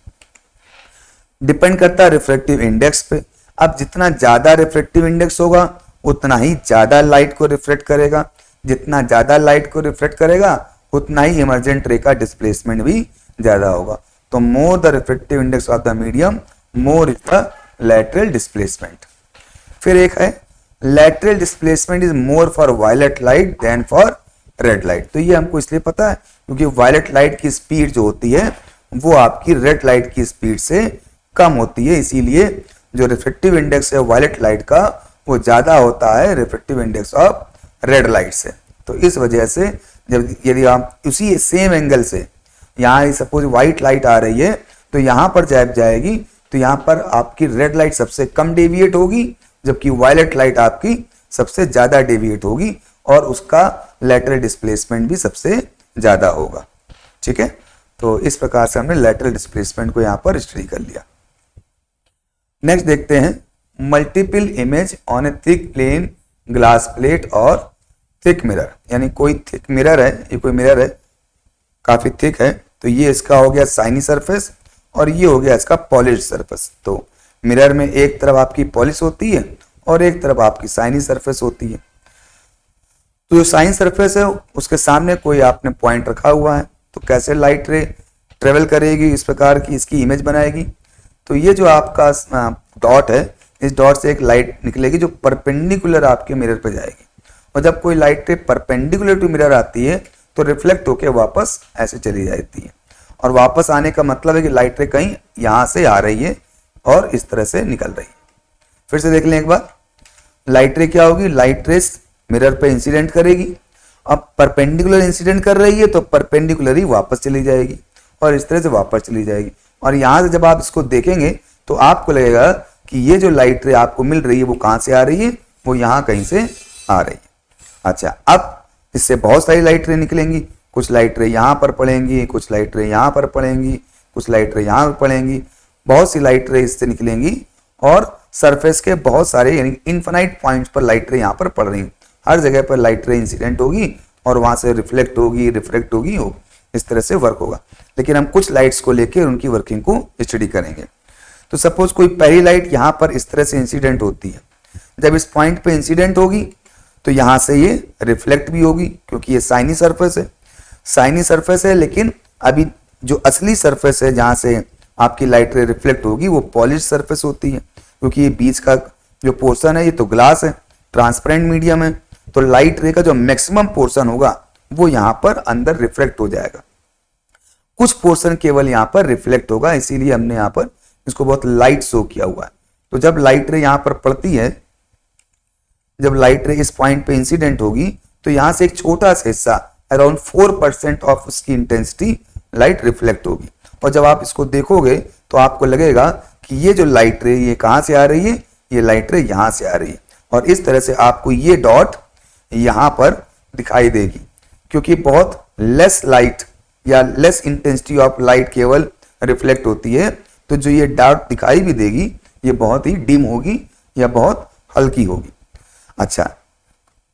Depend करता है रिफ्रैक्टिव इंडेक्स पे। अब जितना ज्यादा रिफ्रैक्टिव इंडेक्स होगा उतना ही ज्यादा लाइट को रिफ्लेक्ट करेगा, जितना ज्यादा लाइट को रिफ्लेक्ट करेगा उतना ही इमर्जेंट रे का डिस्प्लेसमेंट भी ज्यादा होगा। तो more the reflective index of the medium more is the lateral displacement. फिर एक है lateral displacement is more for violet light than for red light. तो ये हमको इसलिए पता है क्योंकि वायलेट लाइट की स्पीड जो होती है वो आपकी रेड लाइट की स्पीड से कम होती है, इसीलिए जो रिफ्लेक्टिव इंडेक्स है वायलेट लाइट का वो ज्यादा होता है reflective index of red light से। तो इस वजह से जब यदि आप उसी सेम एंगल से यहाँ सपोज व्हाइट लाइट आ रही है तो यहाँ पर जब जाएगी तो यहाँ पर आपकी रेड लाइट सबसे कम डेविएट होगी जबकि वायलेट लाइट आपकी सबसे ज्यादा डेविएट होगी और उसका लैटरल डिस्प्लेसमेंट भी सबसे ज्यादा होगा। ठीक है, तो इस प्रकार से हमने लैटरल डिस्प्लेसमेंट को यहाँ पर स्टडी कर लिया। नेक्स्ट देखते हैं multiple image on a thick plane glass plate और थिक मिरर। यानी कोई थिक मिरर है, ये कोई मिरर है काफी थिक है, तो ये इसका हो गया साइनी सरफेस और ये हो गया इसका पॉलिश सरफेस। तो मिरर में एक तरफ आपकी पॉलिश होती है और एक तरफ आपकी साइनी सरफेस होती है। तो जो साइन सरफेस है उसके सामने कोई आपने पॉइंट रखा हुआ है, तो कैसे लाइट रे ट्रेवल करेगी, इस प्रकार की इसकी इमेज बनाएगी। तो ये जो आपका डॉट है, इस डॉट से एक लाइट निकलेगी जो परपेंडिकुलर आपके मिरर पे जाएगी, और जब कोई लाइट रे परपेंडिकुलर टू मिरर आती है तो रिफ्लेक्ट होके वापस ऐसे चली जाती है, और वापस आने का मतलब है कि लाइट रे कहीं यहां से आ रही है और इस तरह से निकल रही है। फिर से देख लें एक बार, लाइट रे क्या होगी, लाइट रे मिरर पे इंसिडेंट करेगी, अब परपेंडिकुलर इंसिडेंट कर रही है तो परपेंडिकुलर ही वापस चली जाएगी और इस तरह से वापस चली जाएगी। और यहां से जब आप इसको देखेंगे तो आपको लगेगा कि ये जो लाइट रे आपको मिल रही है वो कहां से आ रही है, वो यहां कहीं से आ रही है। अच्छा, अब इससे बहुत सारी लाइट रे निकलेंगी, कुछ लाइट रे यहाँ पर पड़ेंगी, कुछ लाइट रे यहाँ पर पड़ेंगी, कुछ लाइट रे यहाँ पर पड़ेंगी, बहुत सी लाइट रे इससे निकलेंगी और सरफेस के बहुत सारे यानी इनफाइनाइट पॉइंट्स पर लाइट रे यहाँ पर पड़ रही, हर जगह पर लाइट रे इंसिडेंट होगी और वहां से रिफ्लेक्ट होगी, रिफ्रेक्ट होगी, इस तरह से वर्क होगा। लेकिन हम कुछ लाइट्स को लेकर उनकी वर्किंग को स्टडी करेंगे। तो सपोज कोई पहली लाइट यहाँ पर इस तरह से इंसिडेंट होती है, जब इस पॉइंट पे इंसिडेंट होगी तो यहां से ये रिफ्लेक्ट भी होगी, क्योंकि ये साइनी सरफेस है, साइनी सरफेस है। लेकिन अभी जो असली सरफेस है जहां से आपकी लाइट रे रिफ्लेक्ट होगी वो पॉलिश सरफेस होती है, क्योंकि ये बीच का जो पोर्शन है ये तो ग्लास है, ट्रांसपेरेंट मीडियम है, तो लाइट रे का जो मैक्सिमम पोर्शन होगा वो यहां पर अंदर रिफ्लेक्ट हो जाएगा, कुछ पोर्शन केवल यहां पर रिफ्लेक्ट होगा, इसीलिए हमने यहां पर इसको बहुत लाइट शो किया हुआ है। तो जब लाइट रे यहां पर पड़ती है, जब लाइट रे इस पॉइंट पे इंसिडेंट होगी तो यहां से एक छोटा सा हिस्सा अराउंड 4% ऑफ उसकी इंटेंसिटी लाइट रिफ्लेक्ट होगी, और जब आप इसको देखोगे तो आपको लगेगा कि ये जो लाइट रे ये कहां से आ रही है, ये लाइट रे यहां से आ रही है, और इस तरह से आपको ये डॉट यहां पर दिखाई देगी, क्योंकि बहुत लेस लाइट या लेस इंटेंसिटी ऑफ लाइट केवल रिफ्लेक्ट होती है, तो जो ये डॉट दिखाई भी देगी ये बहुत ही डिम होगी या बहुत हल्की होगी। अच्छा,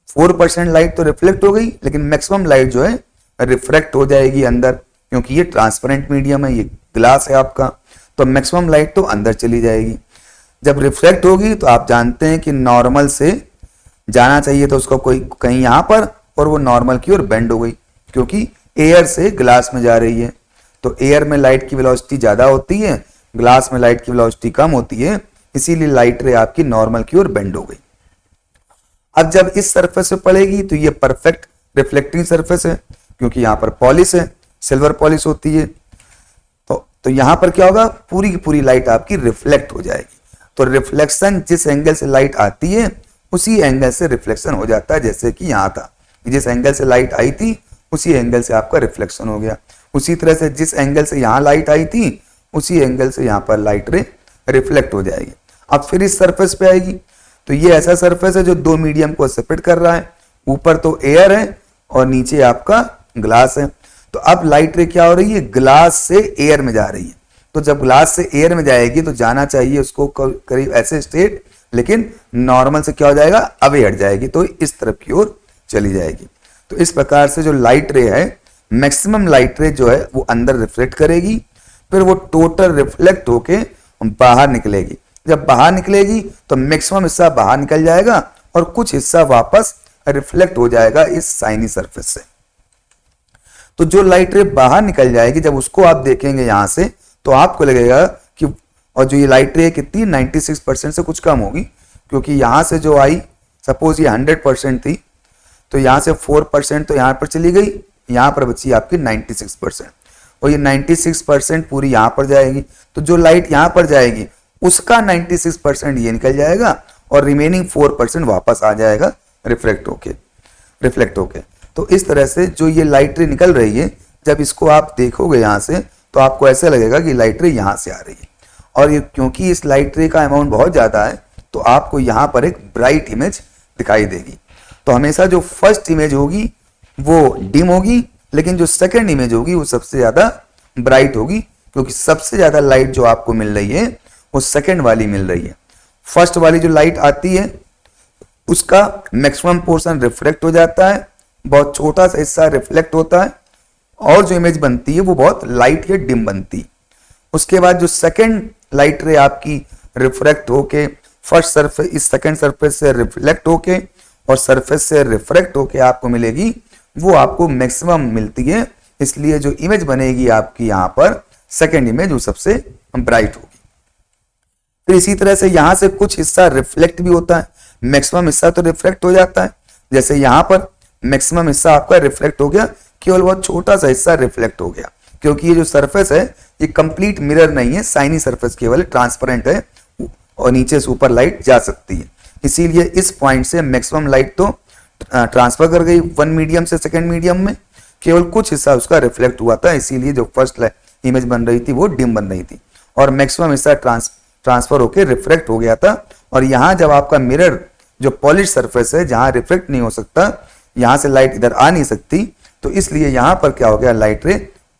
4% लाइट तो रिफ्लेक्ट हो गई, लेकिन मैक्सिमम लाइट जो है रिफ्रैक्ट हो जाएगी अंदर, क्योंकि ये ट्रांसपेरेंट मीडियम है, ये ग्लास है आपका, तो मैक्सिमम लाइट तो अंदर चली जाएगी। जब रिफ्लेक्ट होगी तो आप जानते हैं कि नॉर्मल से जाना चाहिए तो उसको कोई कहीं यहां पर, और वो नॉर्मल की ओर बेंड हो गई, क्योंकि एयर से ग्लास में जा रही है, तो एयर में लाइट की वेलोसिटी ज्यादा होती है, ग्लास में लाइट की वेलोसिटी कम होती है, इसीलिए लाइट रे आपकी नॉर्मल की ओर बेंड हो गई। अब जब इस सरफेस पे पड़ेगी तो ये परफेक्ट रिफ्लेक्टिंग सरफेस है, क्योंकि यहां पर पॉलिश है, सिल्वर पॉलिश होती है, तो यहां पर क्या होगा, पूरी की पूरी लाइट आपकी रिफ्लेक्ट हो जाएगी। तो रिफ्लेक्शन जिस एंगल से लाइट आती है उसी एंगल से रिफ्लेक्शन हो जाता है, जैसे कि यहां था, जिस एंगल से लाइट आई थी उसी एंगल से आपका रिफ्लेक्शन हो गया। उसी तरह से जिस एंगल से यहां लाइट आई थी उसी एंगल से यहां पर लाइट रे रिफ्लेक्ट हो जाएगी। अब फिर इस सरफेस पे आएगी, तो ये ऐसा सरफेस है जो दो मीडियम को सेपरेट कर रहा है, ऊपर तो एयर है और नीचे आपका ग्लास है। तो अब लाइट रे क्या हो रही है, ग्लास से एयर में जा रही है, तो जब ग्लास से एयर में जाएगी तो जाना चाहिए उसको करीब ऐसे स्टेट, लेकिन नॉर्मल से क्या हो जाएगा, अवे हट जाएगी, तो इस तरफ की ओर चली जाएगी। तो इस प्रकार से जो लाइट रे है, मैक्सिमम लाइट रे जो है वो अंदर रिफ्लेक्ट करेगी, फिर वो टोटल रिफ्लेक्ट होके बाहर निकलेगी। जब बाहर निकलेगी तो मैक्सिमम हिस्सा बाहर निकल जाएगा और कुछ हिस्सा वापस रिफ्लेक्ट हो जाएगा इस साइनी सरफेस से। तो जो लाइट रे बाहर निकल जाएगी, जब उसको आप देखेंगे यहां से, तो आपको लगेगा कि, और जो ये लाइट रे कितनी 96% से कुछ कम होगी, क्योंकि यहां से जो आई, सपोज ये 100% थी, तो यहां से 4% तो यहां पर चली गई, यहां पर बची आपकी 96%, और ये 96% पूरी यहां पर जाएगी। तो जो लाइट यहां पर जाएगी उसका 96% ये निकल जाएगा और रिमेनिंग 4% वापस आ जाएगा रिफ्लेक्ट होके। तो इस तरह से जो ये लाइट रे निकल रही है, जब इसको आप देखोगे यहां से तो आपको ऐसा लगेगा कि लाइट रे यहां से आ रही है, और ये क्योंकि इस लाइट रे का अमाउंट बहुत ज्यादा है तो आपको यहां पर एक ब्राइट इमेज दिखाई देगी। तो हमेशा जो फर्स्ट इमेज होगी वो डिम होगी, लेकिन जो सेकंड इमेज होगी वो सबसे ज्यादा ब्राइट होगी, क्योंकि सबसे ज्यादा लाइट जो आपको मिल रही है वो सेकंड वाली मिल रही है। फर्स्ट वाली जो लाइट आती है उसका मैक्सिमम पोर्शन रिफ्लेक्ट हो जाता है, बहुत छोटा सा हिस्सा रिफ्लेक्ट होता है, और जो इमेज बनती है वो बहुत लाइट या डिम बनती है। उसके बाद जो सेकंड लाइट रे आपकी रिफ्लेक्ट होके फर्स्ट सरफेस, इस सेकंड सरफेस से रिफ्लेक्ट होके और सरफेस से रिफ्रैक्ट होके आपको मिलेगी, वो आपको मैक्सिमम मिलती है, इसलिए जो इमेज बनेगी आपकी यहां पर सेकंड इमेज वो सबसे ब्राइट होगी। फिर इसी तरह से यहां से कुछ हिस्सा रिफ्लेक्ट भी होता है, मैक्सिमम हिस्सा तो रिफ्लेक्ट हो जाता है, जैसे यहां पर मैक्सिमम हिस्सा आपका रिफ्लेक्ट हो गया, केवल बहुत छोटा सा हिस्सा रिफ्लेक्ट हो गया, क्योंकि ये जो सरफेस है ये कंप्लीट मिरर नहीं है, साइनी सरफेस केवल ट्रांसपेरेंट है और नीचे से ऊपर लाइट जा सकती है, इसीलिए इस पॉइंट से मैक्सिमम लाइट तो ट्रांसफर कर गई वन मीडियम से सेकंड मीडियम में, केवल कुछ हिस्सा उसका रिफ्लेक्ट हुआ था, इसीलिए जो फर्स्ट इमेज बन रही थी वो डिम बन रही थी, और मैक्सिमम हिस्सा ट्रांसफर होकर रिफ्लेक्ट हो गया था। और यहां जब आपका मिरर जो पॉलिश सरफेस है, जहां रिफ्लेक्ट नहीं हो सकता, यहां से लाइट इधर आ नहीं सकती, तो इसलिए यहां पर क्या हो गया, लाइट रे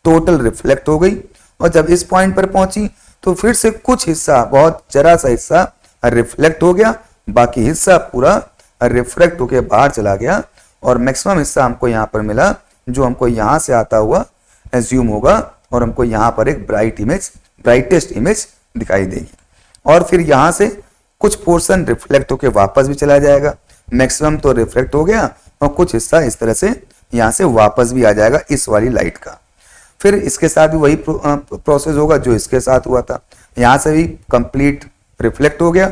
टोटल रिफ्लेक्ट हो गई, और जब इस पॉइंट पर पहुंची तो फिर से कुछ हिस्सा, बहुत जरा सा हिस्सा रिफ्लेक्ट हो गया, बाकी हिस्सा पूरा रिफ्लेक्ट होकर बाहर चला गया, और मैक्सिमम हिस्सा हमको यहां पर मिला जो हमको यहां से आता हुआ एज्यूम होगा, और हमको यहां पर एक ब्राइटेस्ट इमेज दिखाई देगी। और फिर यहां से कुछ पोर्शन रिफ्लेक्ट होके वापस भी चला जाएगा, मैक्सिमम तो रिफ्लेक्ट हो गया और कुछ हिस्सा इस तरह से यहाँ से वापस भी आ जाएगा इस वाली लाइट का। फिर इसके साथ भी वही प्रोसेस होगा जो इसके साथ हुआ था, यहाँ से भी कंप्लीट रिफ्लेक्ट हो गया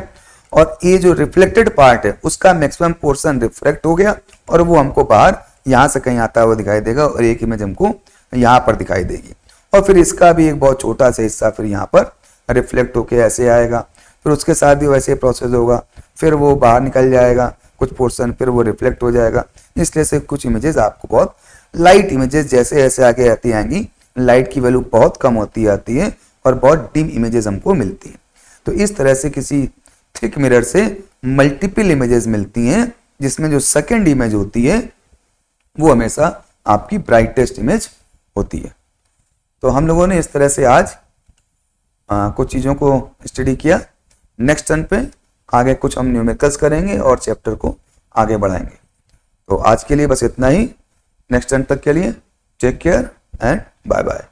और ये जो रिफ्लेक्टेड पार्ट है उसका मैक्सिमम पोर्शन रिफ्लेक्ट हो गया और वो हमको बाहर यहाँ से कहीं आता हुआ दिखाई देगा और एक इमेज हमको यहाँ पर दिखाई देगी। और फिर इसका भी एक बहुत छोटा सा हिस्सा फिर यहाँ पर रिफ्लेक्ट होके ऐसे आएगा, फिर उसके साथ भी वैसे प्रोसेस होगा, फिर वो बाहर निकल जाएगा कुछ पोर्शन, फिर वो रिफ्लेक्ट हो जाएगा। इसलिए से कुछ इमेजेस आपको बहुत लाइट इमेजेस जैसे जैसे आगे आती आएंगी, लाइट की वैल्यू बहुत कम होती आती है और बहुत डिम इमेजेस हमको मिलती है। तो इस तरह से किसी थिक मिरर से मल्टीपल इमेजेस मिलती हैं, जिसमें जो सेकेंड इमेज होती है वो हमेशा आपकी ब्राइटेस्ट इमेज होती है। तो हम लोगों ने इस तरह से आज कुछ चीज़ों को स्टडी किया। नेक्स्ट टर्न पे आगे कुछ हम न्यूमेरिकल्स करेंगे और चैप्टर को आगे बढ़ाएंगे। तो आज के लिए बस इतना ही। नेक्स्ट टर्न तक के लिए take care and bye bye.